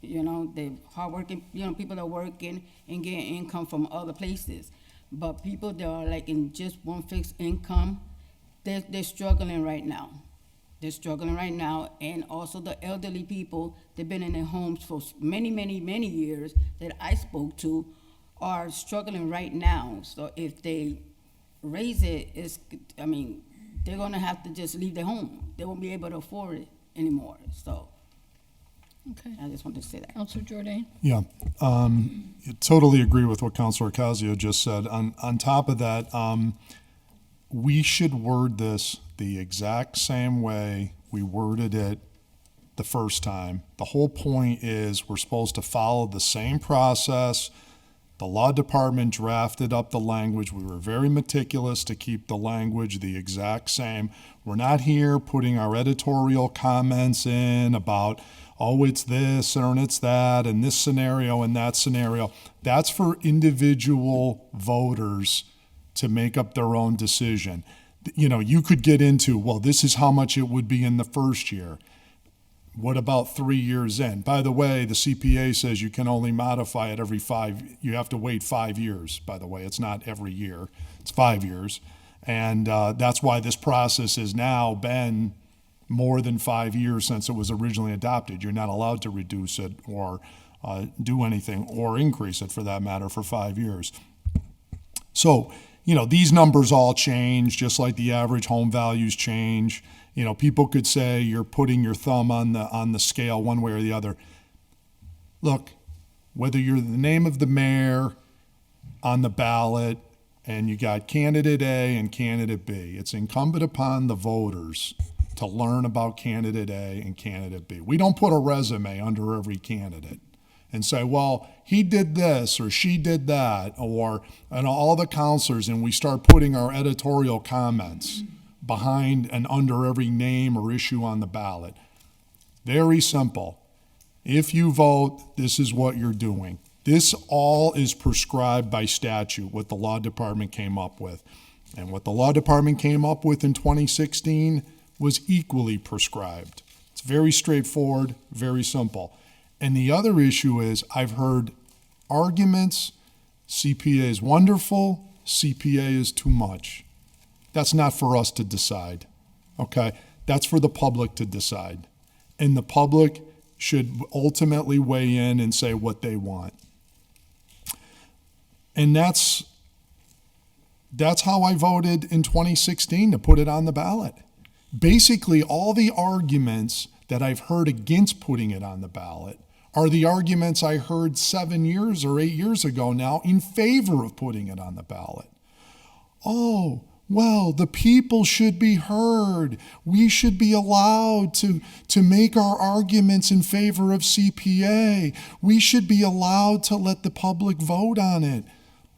[SPEAKER 14] They hardworking, people are working and getting income from other places. But people that are in just one fixed income, they're struggling right now. They're struggling right now, and also the elderly people, they've been in their homes for many, many, many years that I spoke to are struggling right now. So if they raise it, they're gonna have to just leave their home. They won't be able to afford it anymore. So
[SPEAKER 1] Okay.
[SPEAKER 14] I just wanted to say that.
[SPEAKER 1] Councilor Jordan.
[SPEAKER 3] Yeah, totally agree with what Councilor Ocasio just said. On top of that, we should word this the exact same way we worded it the first time. The whole point is we're supposed to follow the same process. The law department drafted up the language. We were very meticulous to keep the language the exact same. We're not here putting our editorial comments in about, oh, it's this or it's that, and this scenario and that scenario. That's for individual voters to make up their own decision. You could get into, well, this is how much it would be in the first year. What about 3 years in? By the way, the CPA says you can only modify it every you have to wait 5 years, by the way. It's not every year, it's 5 years. And that's why this process has now been more than 5 years since it was originally adopted. You're not allowed to reduce it or do anything or increase it for that matter for 5 years. So, these numbers all change, just like the average home values change. People could say you're putting your thumb on the scale one way or the other. Look, whether you're the name of the mayor on the ballot and you got candidate A and candidate B. It's incumbent upon the voters to learn about candidate A and candidate B. We don't put a resume under every candidate and say, well, he did this or she did that, or and all the counselors, and we start putting our editorial comments behind and under every name or issue on the ballot. Very simple. If you vote, this is what you're doing. This all is prescribed by statute, what the law department came up with. And what the law department came up with in 2016 was equally prescribed. It's very straightforward, very simple. And the other issue is I've heard arguments, CPA is wonderful, CPA is too much. That's not for us to decide, okay? That's for the public to decide. And the public should ultimately weigh in and say what they want. And that's how I voted in 2016 to put it on the ballot. Basically, all the arguments that I've heard against putting it on the ballot are the arguments I heard 7 years or 8 years ago now in favor of putting it on the ballot. Oh, well, the people should be heard. We should be allowed to make our arguments in favor of CPA. We should be allowed to let the public vote on it.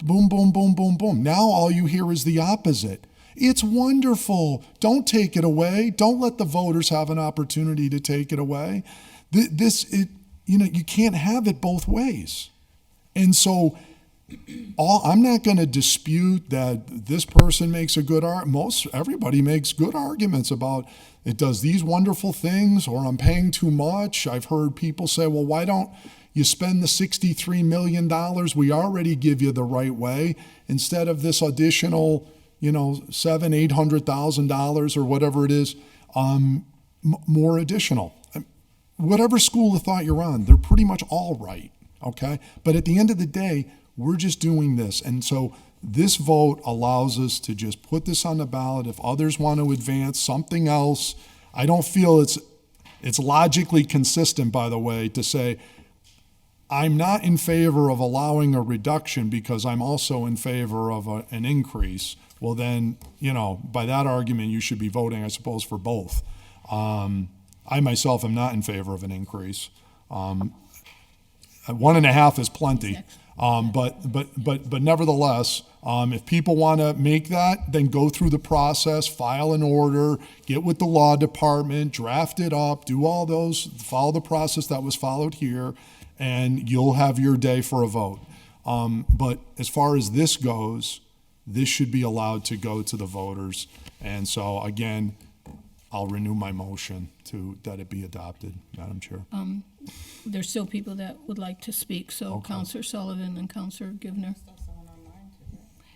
[SPEAKER 3] Boom, boom, boom, boom, boom. Now all you hear is the opposite. It's wonderful. Don't take it away. Don't let the voters have an opportunity to take it away. You can't have it both ways. And so I'm not going to dispute that this person makes a good argument. Everybody makes good arguments about it does these wonderful things, or I'm paying too much. I've heard people say, well, why don't you spend the $63 million we already give you the right way instead of this additional, $700,000-$800,000 or whatever it is, more additional. Whatever school of thought you're on, they're pretty much all right, okay? But at the end of the day, we're just doing this. And so this vote allows us to just put this on the ballot. If others want to advance something else, I don't feel it's logically consistent, by the way, to say, I'm not in favor of allowing a reduction because I'm also in favor of an increase. Well, then, by that argument, you should be voting, I suppose, for both. I myself am not in favor of an increase. 1.5 is plenty. But nevertheless, if people want to make that, then go through the process, file an order, get with the law department, draft it up, do all those, follow the process that was followed here, and you'll have your day for a vote. But as far as this goes, this should be allowed to go to the voters. And so, again, I'll renew my motion that it be adopted, Madam Chair.
[SPEAKER 1] There's still people that would like to speak, so
[SPEAKER 3] Okay.
[SPEAKER 1] Counselor Sullivan and Counselor Givner.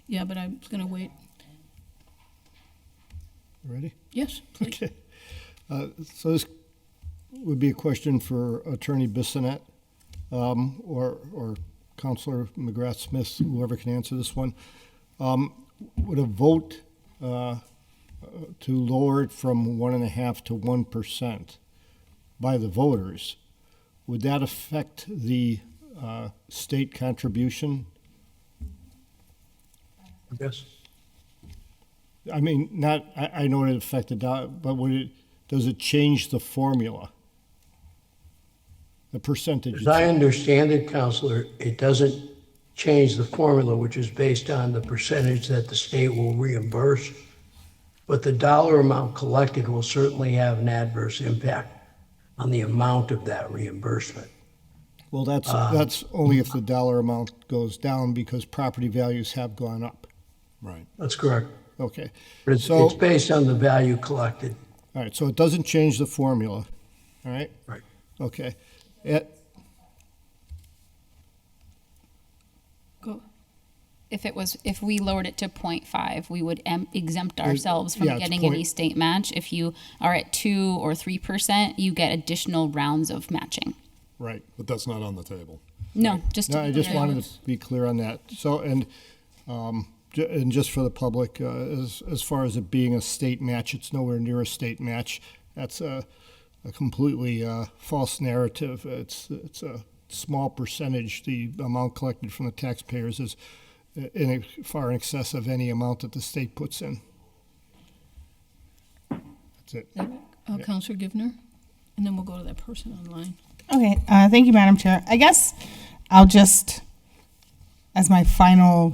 [SPEAKER 1] Yeah, but I'm going to wait.
[SPEAKER 15] Ready?
[SPEAKER 1] Yes, please.
[SPEAKER 15] Okay. So this would be a question for Attorney Bissonnette, or Counselor McGrath-Smith, whoever can answer this one. Would a vote to lower it from 1.5 to 1% by the voters, would that affect the state contribution?
[SPEAKER 11] Yes.
[SPEAKER 15] I mean, I know it affected, but does it change the formula? The percentage?
[SPEAKER 11] As I understand it, Counselor, it doesn't change the formula, which is based on the percentage that the state will reimburse. But the dollar amount collected will certainly have an adverse impact on the amount of that reimbursement.
[SPEAKER 15] Well, that's only if the dollar amount goes down because property values have gone up.
[SPEAKER 3] Right.
[SPEAKER 11] That's correct.
[SPEAKER 15] Okay.
[SPEAKER 11] But it's based on the value collected.
[SPEAKER 15] All right, so it doesn't change the formula, all right?
[SPEAKER 11] Right.
[SPEAKER 15] Okay.
[SPEAKER 1] Go.
[SPEAKER 13] If we lowered it to 0.5, we would exempt ourselves from
[SPEAKER 15] it's
[SPEAKER 13] getting
[SPEAKER 15] point-
[SPEAKER 13] any state match. If you are at 2 or 3%, you get additional rounds of matching.
[SPEAKER 15] Right.
[SPEAKER 3] But that's not on the table.
[SPEAKER 13] No, just
[SPEAKER 15] No,
[SPEAKER 13] to
[SPEAKER 15] I
[SPEAKER 13] be
[SPEAKER 15] just
[SPEAKER 13] clear.
[SPEAKER 15] wanted to be clear on that. So, and just for the public, as far as it being a state match, it's nowhere near a state match. That's a completely false narrative. It's a small percentage. The amount collected from the taxpayers is far in excess of any amount that the state puts in. That's it.
[SPEAKER 1] Counselor Givner, and then we'll go to that person online.
[SPEAKER 10] Okay, thank you, Madam Chair. I guess I'll just, as my final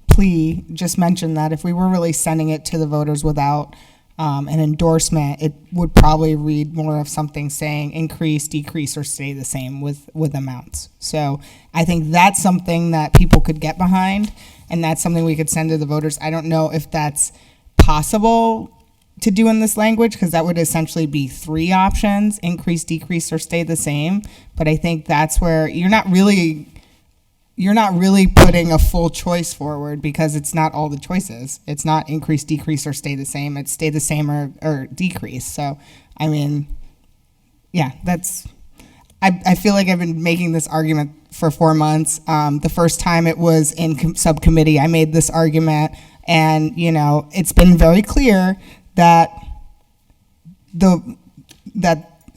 [SPEAKER 10] plea, just mention that if we were really sending it to the voters without an endorsement, it would probably read more of something saying increase, decrease, or stay the same with amounts. So I think that's something that people could get behind, and that's something we could send to the voters. I don't know if that's possible to do in this language, because that would essentially be three options: increase, decrease, or stay the same. But I think that's where you're not really putting a full choice forward, because it's not all the choices. It's not increase, decrease, or stay the same. It's stay the same or decrease. So, I mean, yeah, I feel like I've been making this argument for 4 months. The first time it was in subcommittee, I made this argument, and, it's been very clear that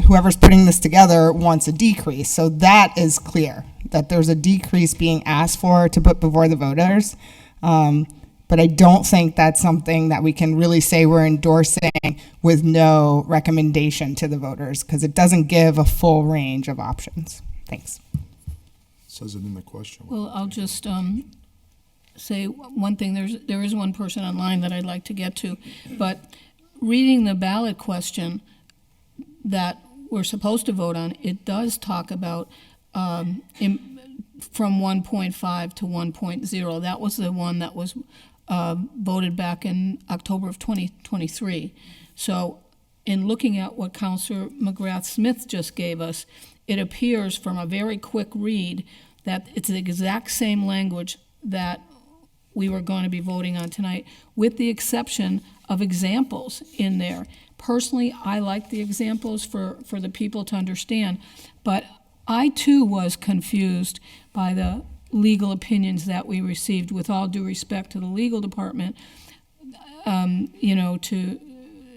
[SPEAKER 10] whoever's putting this together wants a decrease. So that is clear, that there's a decrease being asked for to put before the voters. But I don't think that's something that we can really say we're endorsing with no recommendation to the voters, because it doesn't give a full range of options. Thanks.
[SPEAKER 3] It says it in the question.
[SPEAKER 1] Well, I'll just say one thing. There is one person online that I'd like to get to, but reading the ballot question that we're supposed to vote on, it does talk about from 1.5 to 1.0. That was the one that was voted back in October of 2023. So in looking at what Councilor McGrath Smith just gave us, it appears from a very quick read that it's the exact same language that we were going to be voting on tonight, with the exception of examples in there. Personally, I like the examples for the people to understand, but I too was confused by the legal opinions that we received, with all due respect to the legal department,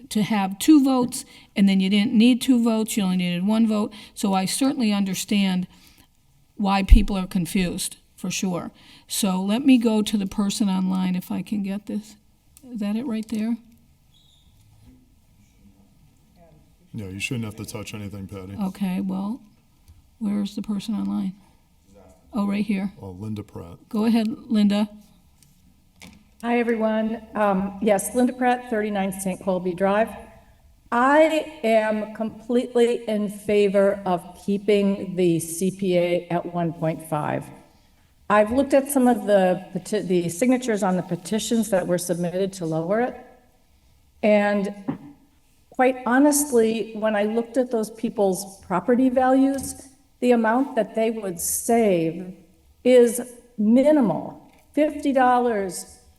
[SPEAKER 1] to have 2 votes, and then you didn't need 2 votes, you only needed 1 vote. So I certainly understand why people are confused, for sure. So let me go to the person online if I can get this. Is that it right there?
[SPEAKER 3] Yeah, you shouldn't have to touch anything, Patty.
[SPEAKER 1] Okay, well, where's the person online? Oh, right here.
[SPEAKER 3] Well, Linda Pratt.
[SPEAKER 1] Go ahead, Linda.
[SPEAKER 16] Hi, everyone. Yes, Linda Pratt, 39 St. Colby Drive. I am completely in favor of keeping the CPA at 1.5. I've looked at some of the signatures on the petitions that were submitted to lower it. And quite honestly, when I looked at those people's property values, the amount that they would save is minimal. $50,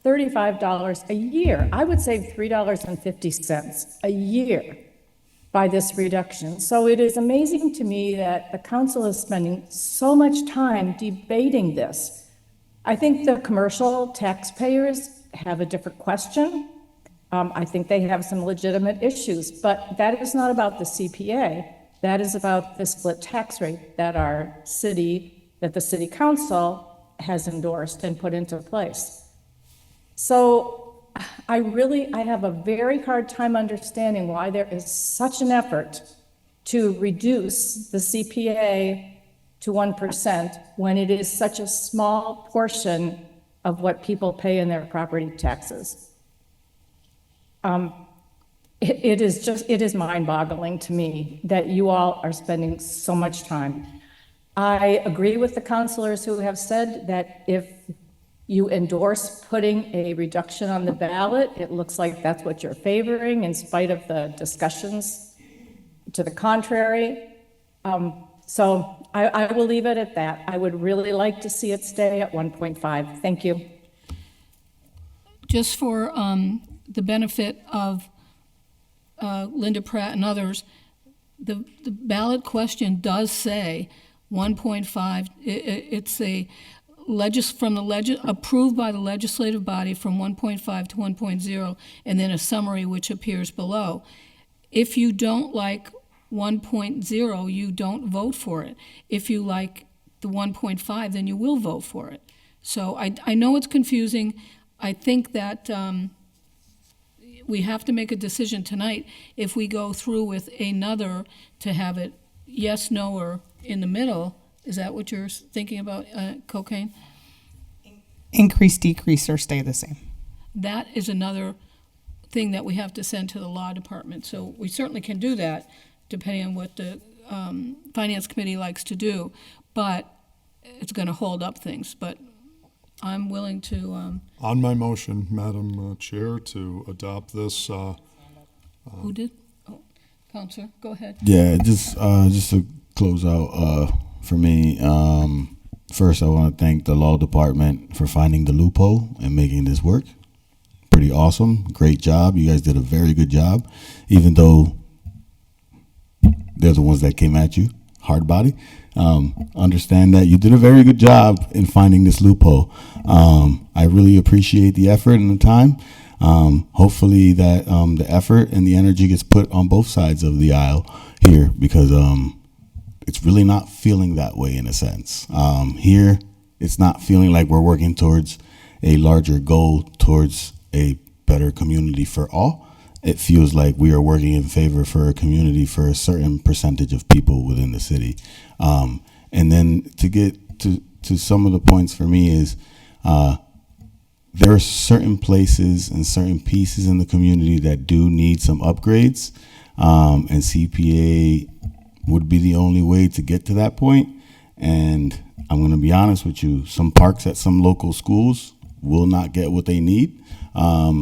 [SPEAKER 16] $35 a year. I would save $3.50 a year by this reduction. So it is amazing to me that the council is spending so much time debating this. I think the commercial taxpayers have a different question. I think they have some legitimate issues, but that is not about the CPA. That is about the split tax rate that the city council has endorsed and put into place. So I have a very hard time understanding why there is such an effort to reduce the CPA to 1% when it is such a small portion of what people pay in their property taxes. It is mind-boggling to me that you all are spending so much time. I agree with the councilors who have said that if you endorse putting a reduction on the ballot, it looks like that's what you're favoring in spite of the discussions to the contrary. So I will leave it at that. I would really like to see it stay at 1.5. Thank you.
[SPEAKER 1] Just for the benefit of Linda Pratt and others, the ballot question does say 1.5. It's approved by the legislative body from 1.5 to 1.0, and then a summary which appears below. If you don't like 1.0, you don't vote for it. If you like the 1.5, then you will vote for it. So I know it's confusing. I think that we have to make a decision tonight if we go through with another to have it yes, no, or in the middle. Is that what you're thinking about, cocaine?
[SPEAKER 10] Increase, decrease, or stay the same.
[SPEAKER 1] That is another thing that we have to send to the law department. So we certainly can do that, depending on what the finance committee likes to do. But it's going to hold up things. But I'm willing to.
[SPEAKER 3] On my motion, Madam Chair, to adopt this.
[SPEAKER 1] Who did? Oh, Counselor, go ahead.
[SPEAKER 12] Yeah, just to close out for me. First, I want to thank the law department for finding the loophole and making this work. Pretty awesome. Great job. You guys did a very good job, even though they're the ones that came at you, hard body. Understand that you did a very good job in finding this loophole. I really appreciate the effort and the time. Hopefully that the effort and the energy gets put on both sides of the aisle here, because it's really not feeling that way in a sense. Here, it's not feeling like we're working towards a larger goal, towards a better community for all. It feels like we are working in favor for a community for a certain percentage of people within the city. And then to get to some of the points for me is there are certain places and certain pieces in the community that do need some upgrades, and CPA would be the only way to get to that point. And I'm going to be honest with you, some parks at some local schools will not get what they need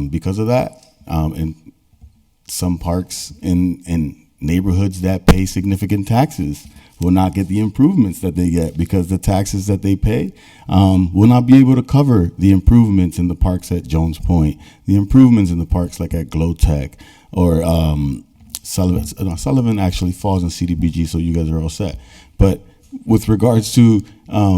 [SPEAKER 12] because of that. And some parks in neighborhoods that pay significant taxes will not get the improvements that they get, because the taxes that they pay will not be able to cover the improvements in the parks at Jones Point, the improvements in the parks like at Glow Tech, or Sullivan actually falls in CDBG, so you guys are all set. But with regards to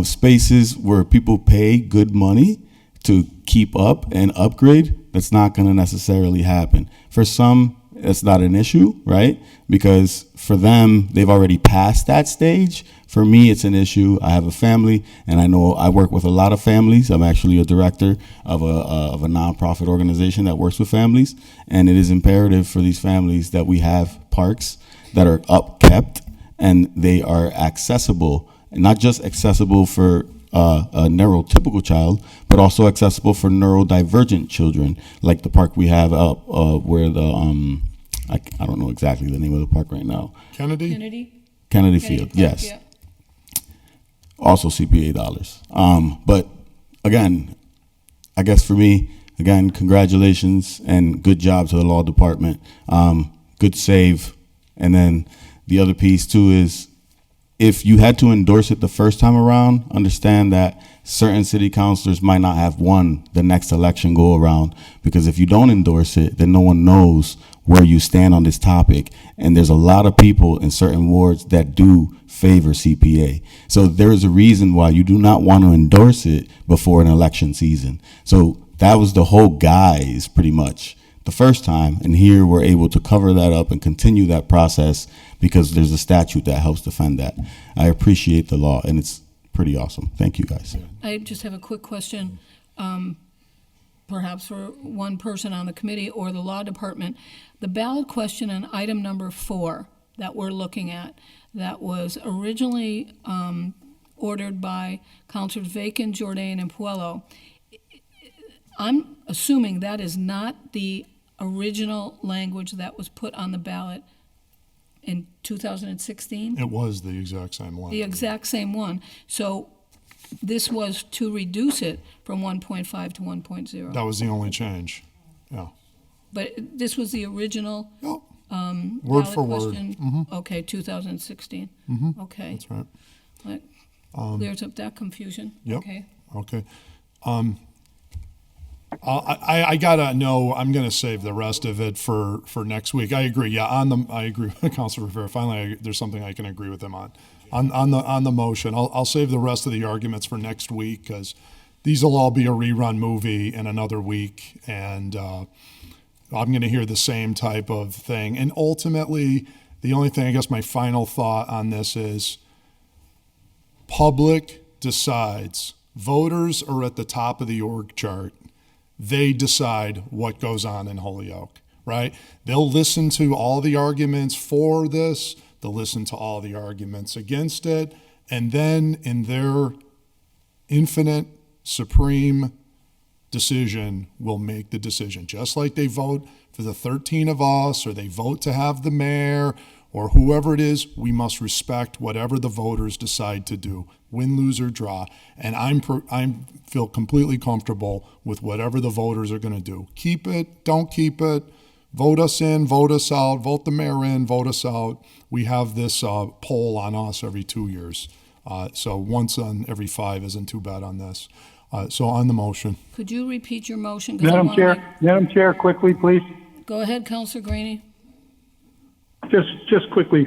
[SPEAKER 12] spaces where people pay good money to keep up and upgrade, that's not going to necessarily happen. For some, it's not an issue, right? Because for them, they've already passed that stage. For me, it's an issue. I have a family, and I know I work with a lot of families. I'm actually a director of a nonprofit organization that works with families, and it is imperative for these families that we have parks that are upkept and they are accessible, and not just accessible for a neurotypical child, but also accessible for neurodivergent children, like the park we have up where the I don't know exactly the name of the park right now. Kennedy Field,
[SPEAKER 1] Park,
[SPEAKER 12] yes.
[SPEAKER 1] Yeah.
[SPEAKER 12] Also CPA dollars. But again, I guess for me, again, congratulations and good job to the law department. Good save. And then the other piece too is, if you had to endorse it the first time around, understand that certain city councilors might not have won the next election go around, because if you don't endorse it, then no one knows where you stand on this topic. And there's a lot of people in certain wards that do favor CPA. So there is a reason why you do not want to endorse it before an election season. So that was the whole guise pretty much the first time, and here we're able to cover that up and continue that process because there's a statute that helps defend that. I appreciate the law, and it's pretty awesome. Thank you, guys.
[SPEAKER 1] I just have a quick question, perhaps for one person on the committee or the law department. The ballot question on item number 4 that we're looking at, that was originally ordered by Councilors Vacan, Jordan, and Puello. I'm assuming that is not the original language that was put on the ballot in 2016?
[SPEAKER 3] It was the exact same one.
[SPEAKER 1] The exact same one. So this was to reduce it from 1.5 to 1.0.
[SPEAKER 3] That was the only change. Yeah.
[SPEAKER 1] But this was the original
[SPEAKER 3] Word
[SPEAKER 1] ballot
[SPEAKER 3] for word.
[SPEAKER 1] question?
[SPEAKER 3] Mhm.
[SPEAKER 1] Okay, 2016.
[SPEAKER 3] Mhm.
[SPEAKER 1] Okay.
[SPEAKER 3] That's right.
[SPEAKER 1] That clears up that confusion.
[SPEAKER 3] Yep.
[SPEAKER 1] Okay.
[SPEAKER 3] Okay. I gotta know. I'm gonna save the rest of it for next week. I agree. Yeah, I agree with Councilor Rivera. Finally, there's something I can agree with him on the motion. I'll save the rest of the arguments for next week, because these will all be a rerun movie in another week, and I'm gonna hear the same type of thing. And ultimately, the only thing, I guess, my final thought on this is, public decides Voters are at the top of the org chart. They decide what goes on in Holyoke, right? They'll listen to all the arguments for this, they'll listen to all the arguments against it, and then in their infinite, supreme decision will make the decision. Just like they vote for the 13 of us, or they vote to have the mayor, or whoever it is, we must respect whatever the voters decide to do, win, lose, or draw. And I feel completely comfortable with whatever the voters are going to do. Keep it, don't keep it, vote us in, vote us out, vote the mayor in, vote us out. We have this poll on us every 2 years. So once on every 5 isn't too bad on this. So on the motion.
[SPEAKER 1] Could you repeat your motion? 'Cause I wanna
[SPEAKER 5] Madam Chair, quickly, please.
[SPEAKER 1] Go ahead, Counselor Greenie.
[SPEAKER 5] Just quickly.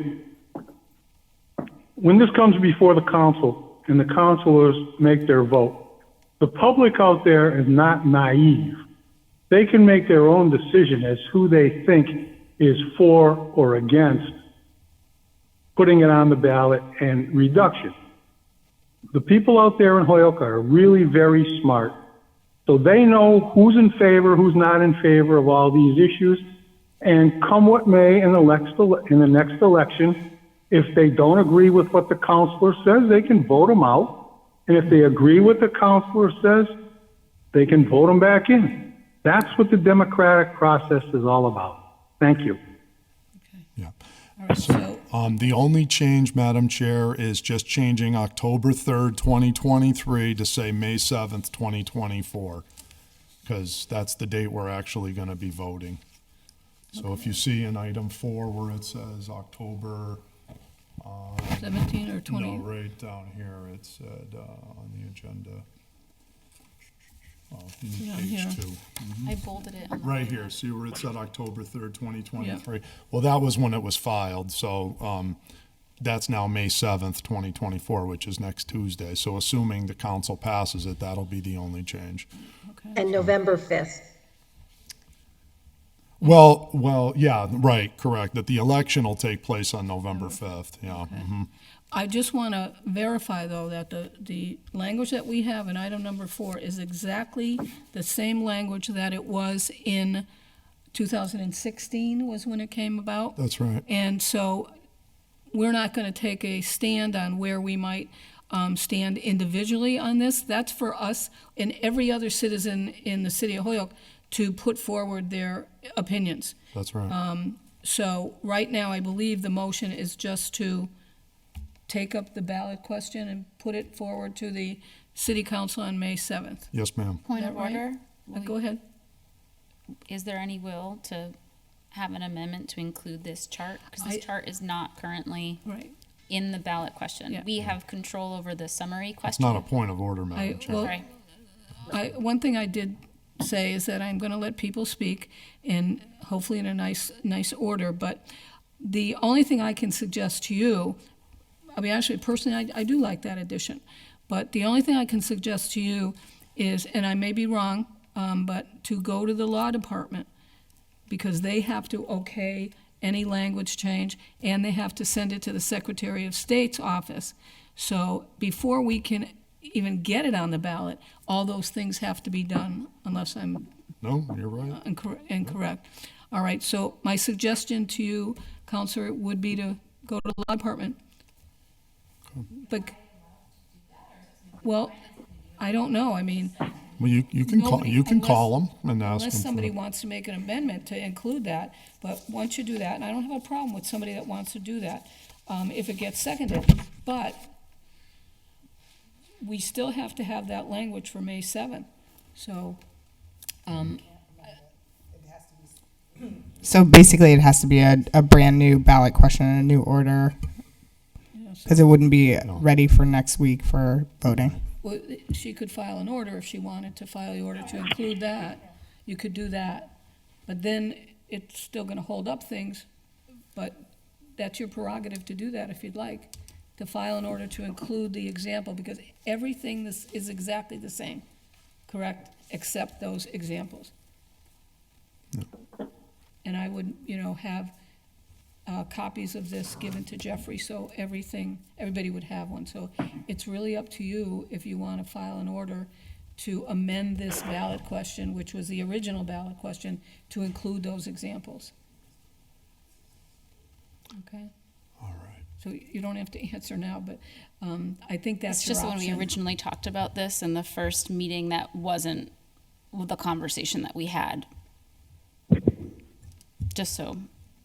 [SPEAKER 5] When this comes before the council and the councilors make their vote, the public out there is not naive. They can make their own decision as who they think is for or against putting it on the ballot and reduction. The people out there in Holyoke are really very smart. So they know who's in favor, who's not in favor of all these issues. And come what may in the next election, if they don't agree with what the counselor says, they can vote them out. And if they agree with the counselor says, they can vote them back in. That's what the democratic process is all about. Thank you.
[SPEAKER 3] Yeah.
[SPEAKER 1] All right, so
[SPEAKER 3] The only change, Madam Chair, is just changing October 3rd, 2023 to say May 7th, 2024, because that's the date we're actually going to be voting. So if you see in item 4 where it says October
[SPEAKER 1] 17 or 20?
[SPEAKER 3] No, right down here, it said on the agenda.
[SPEAKER 1] Yeah,
[SPEAKER 3] Page
[SPEAKER 1] here.
[SPEAKER 3] 2.
[SPEAKER 13] I bolded it. On the
[SPEAKER 3] Right here, see where it said October 3rd, 2023? Well, that was when it was filed, so that's now May 7th, 2024, which is next Tuesday. So assuming the council passes it, that'll be the only change.
[SPEAKER 6] And November 5th.
[SPEAKER 3] Well, yeah, right, correct, that the election will take place on November 5th, yeah. Mhm.
[SPEAKER 1] I just want to verify, though, that the language that we have in item number 4 is exactly the same language that it was in 2016 was when it came about.
[SPEAKER 3] That's right.
[SPEAKER 1] And so we're not going to take a stand on where we might stand individually on this. That's for us and every other citizen in the city of Holyoke to put forward their opinions.
[SPEAKER 3] That's right.
[SPEAKER 1] So right now, I believe the motion is just to take up the ballot question and put it forward to the city council on May 7th.
[SPEAKER 3] Yes, ma'am.
[SPEAKER 13] Point
[SPEAKER 1] Is
[SPEAKER 13] of
[SPEAKER 1] that right?
[SPEAKER 13] order.
[SPEAKER 1] Go ahead.
[SPEAKER 13] Is there any will to have an amendment to include this chart? Because this chart is not currently
[SPEAKER 1] Right.
[SPEAKER 13] in the ballot question.
[SPEAKER 1] Yeah.
[SPEAKER 13] We have control over the summary
[SPEAKER 3] It's
[SPEAKER 13] question.
[SPEAKER 3] not a point of order, Madam Chair.
[SPEAKER 13] Sorry.
[SPEAKER 1] One thing I did say is that I'm going to let people speak, and hopefully in a nice order, but the only thing I can suggest to you, I mean, actually, personally, I do like that addition, but the only thing I can suggest to you is, and I may be wrong, but to go to the law department, because they have to okay any language change, and they have to send it to the Secretary of State's office. So before we can even get it on the ballot, all those things have to be done, unless I'm
[SPEAKER 3] No, you're right.
[SPEAKER 1] incorrect. All right, so my suggestion to you, Counselor, would be to go to the law department. But, well, I don't know, I mean.
[SPEAKER 3] Well, you can call,
[SPEAKER 1] nobody-
[SPEAKER 3] you can
[SPEAKER 1] unless-
[SPEAKER 3] call them and ask them.
[SPEAKER 1] Unless somebody wants to make an amendment to include that, but once you do that, and I don't have a problem with somebody that wants to do that, if it gets seconded, but we still have to have that language for May 7th, so,
[SPEAKER 10] So basically, it has to be a brand new ballot question and a new order, because it wouldn't be ready for next week for voting.
[SPEAKER 1] well, she could file an order if she wanted to file the order to include that. You could do that, but then it's still gonna hold up things, but that's your prerogative to do that if you'd like, to file an order to include the example, because everything is exactly the same, correct, except those examples. And I would, copies of this given to Jeffrey, so everybody would have one. So it's really up to you if you want to file an order to amend this ballot question, which was the original ballot question, to include those examples. Okay?
[SPEAKER 3] All right.
[SPEAKER 1] So you don't have to answer now, but I think that's
[SPEAKER 13] It's
[SPEAKER 1] your
[SPEAKER 13] just when we
[SPEAKER 1] option.
[SPEAKER 13] originally talked about this in the first meeting, that wasn't the conversation that we had. Just so,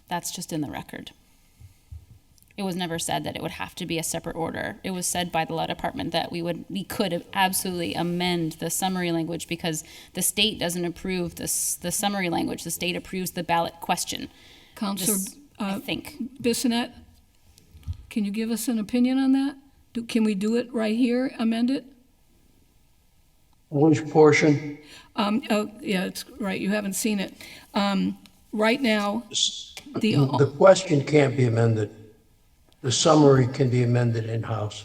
[SPEAKER 13] that's just in the record. It was never said that it would have to be a separate order. It was said by the law department that we could absolutely amend the summary language because the state doesn't approve the summary language. The state approves the ballot question.
[SPEAKER 1] Counselor
[SPEAKER 13] I think.
[SPEAKER 1] Bissonnette, can you give us an opinion on that? Can we do it right here, amend it?
[SPEAKER 11] Which portion?
[SPEAKER 1] Yeah, it's right, you haven't seen it. Right now,
[SPEAKER 11] The question can't be amended. The summary can be amended in-house.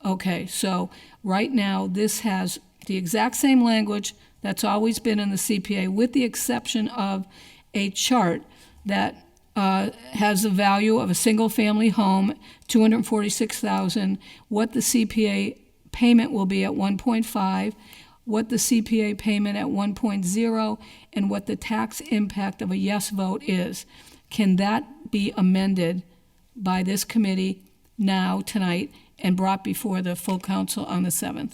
[SPEAKER 1] okay, so right now, this has the exact same language that's always been in the CPA, with the exception of a chart that has the value of a single-family home, $246,000, what the CPA payment will be at 1.5, what the CPA payment at 1.0, and what the tax impact of a yes vote is. Can that be amended by this committee now, tonight, and brought before the full council on the 7th?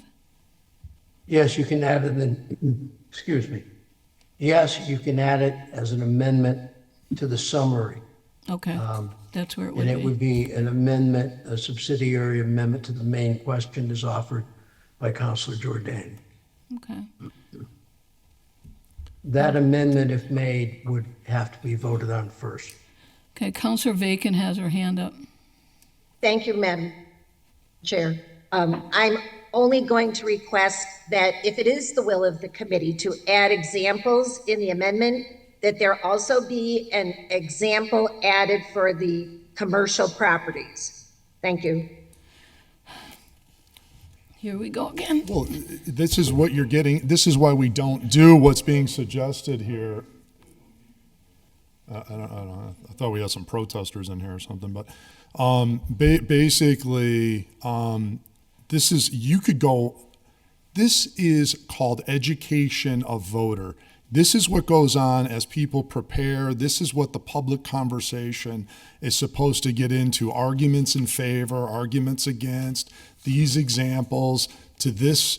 [SPEAKER 11] Yes, you can add it in, excuse me. Yes, you can add it as an amendment to the summary.
[SPEAKER 1] Okay, that's where it would
[SPEAKER 11] And it would
[SPEAKER 1] be.
[SPEAKER 11] be an amendment, a subsidiary amendment to the main question as offered by Counselor Jordan.
[SPEAKER 1] Okay,
[SPEAKER 11] That amendment, if made, would have to be voted on first.
[SPEAKER 1] okay, Counselor Bacon has her hand up.
[SPEAKER 6] Thank you, Madam Chair. I'm only going to request that if it is the will of the committee to add examples in the amendment, that there also be an example added for the commercial properties. Thank you.
[SPEAKER 1] Here we go again.
[SPEAKER 3] Well, this is what you're getting, this is why we don't do what's being suggested here. I don't know, I thought we had some protesters in here or something, but basically, this is called education of voter. This is what goes on as people prepare. This is what the public conversation is supposed to get into. Arguments in favor, arguments against, these examples. To this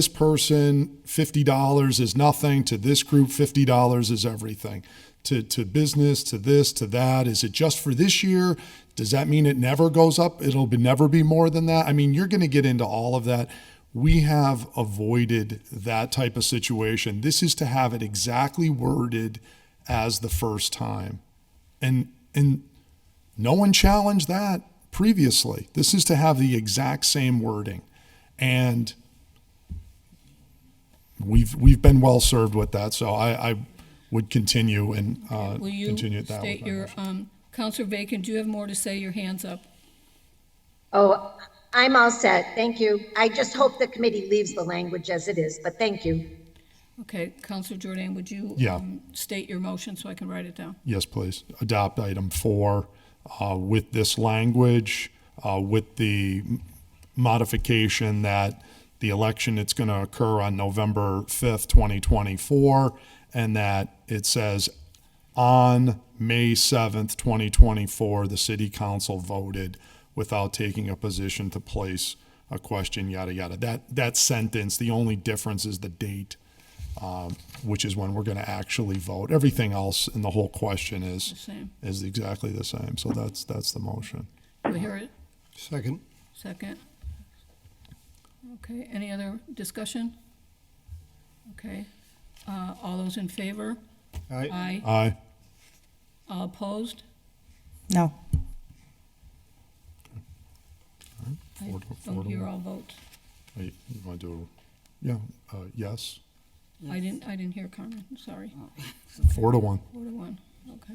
[SPEAKER 3] person, $50 is nothing. To this group, $50 is everything. To business, to this, to that. Is it just for this year? Does that mean it never goes up? It'll never be more than that? I mean, you're going to get into all of that. We have avoided that type of situation. This is to have it exactly worded as the first time. And no one challenged that previously. This is to have the exact same wording. And we've been well served with that, so I would continue and
[SPEAKER 1] Will you
[SPEAKER 3] continue it that way.
[SPEAKER 1] state your, Counselor Bacon, do you have more to say? Your hand's up.
[SPEAKER 6] Oh, I'm all set. Thank you. I just hope the committee leaves the language as it is, but thank you.
[SPEAKER 1] Okay, Counselor Jordan, would you
[SPEAKER 3] Yeah.
[SPEAKER 1] State your motion so I can write it down?
[SPEAKER 3] Yes, please. Adopt item 4 with this language, with the modification that the election, it's going to occur on November 5th, 2024, and that it says on May 7th, 2024, the city council voted without taking a position to place a question, yada, yada. That sentence, the only difference is the date, which is when we're going to actually vote. Everything else in the whole question
[SPEAKER 1] The same.
[SPEAKER 3] is exactly the same. So that's the motion.
[SPEAKER 1] Do we hear it?
[SPEAKER 15] Second.
[SPEAKER 1] Second. Okay, any other discussion? Okay, all those in favor?
[SPEAKER 15] Aye.
[SPEAKER 1] Aye.
[SPEAKER 3] Aye.
[SPEAKER 1] All opposed?
[SPEAKER 10] No.
[SPEAKER 1] I
[SPEAKER 3] Four
[SPEAKER 1] don't
[SPEAKER 3] to
[SPEAKER 1] hear
[SPEAKER 3] one.
[SPEAKER 1] all votes.
[SPEAKER 3] You want to do, yes,
[SPEAKER 1] I didn't hear Carmen, sorry.
[SPEAKER 3] 4-1.
[SPEAKER 1] 4-1, okay.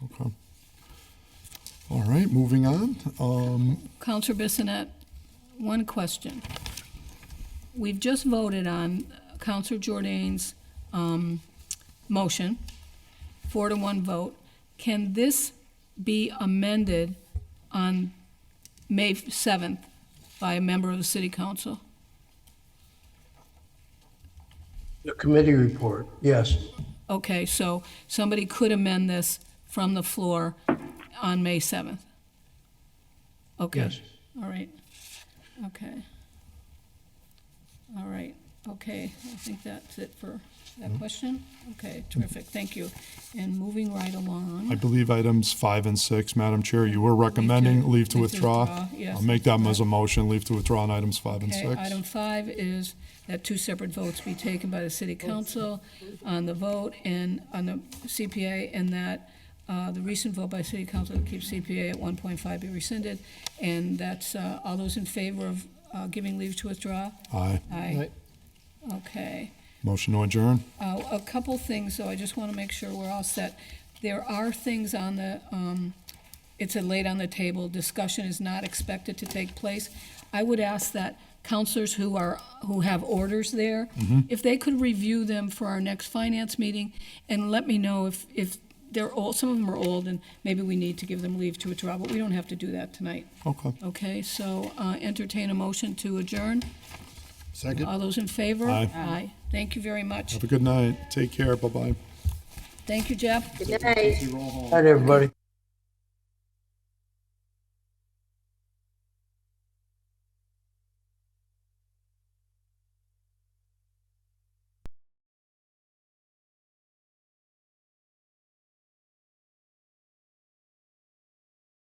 [SPEAKER 3] Okay. All right, moving on.
[SPEAKER 1] Counselor Bissonnette, one question. We've just voted on Counselor Jordan's motion, 4-1 vote. Can this be amended on May 7th by a member of the city council?
[SPEAKER 11] The committee report, yes.
[SPEAKER 1] Okay, so somebody could amend this from the floor on May 7th? Okay.
[SPEAKER 11] Yes.
[SPEAKER 1] All right. Okay. All right. Okay, I think that's it for that question. Okay, terrific, thank you. And moving right along.
[SPEAKER 3] I believe items 5 and 6, Madam Chair, you were recommending leave to withdraw.
[SPEAKER 1] Yes.
[SPEAKER 3] I'll make that as a motion, leave to withdraw on items 5 and 6.
[SPEAKER 1] Okay, item 5 is that 2 separate votes be taken by the city council on the vote and on the CPA, and that the recent vote by city council to keep CPA at 1.5 be rescinded. And that's, all those in favor of giving leave to withdraw?
[SPEAKER 3] Aye.
[SPEAKER 1] Aye. Okay.
[SPEAKER 3] Motion to adjourn?
[SPEAKER 1] A couple things, though, I just want to make sure we're all set. There are things on the, it's laid on the table, discussion is not expected to take place. I would ask that counselors who have orders there, if they could review them for our next finance meeting and let me know if they're old, some of them are old, and maybe we need to give them leave to withdraw, but we don't have to do that tonight.
[SPEAKER 3] Okay.
[SPEAKER 1] Okay, so entertain a motion to adjourn.
[SPEAKER 15] Second.
[SPEAKER 1] All those in favor?
[SPEAKER 3] Aye.
[SPEAKER 1] Aye. Thank you very much.
[SPEAKER 3] Have a good night. Take care. Bye-bye.
[SPEAKER 1] Thank you, Jeff.
[SPEAKER 6] Good night.
[SPEAKER 11] Night, everybody.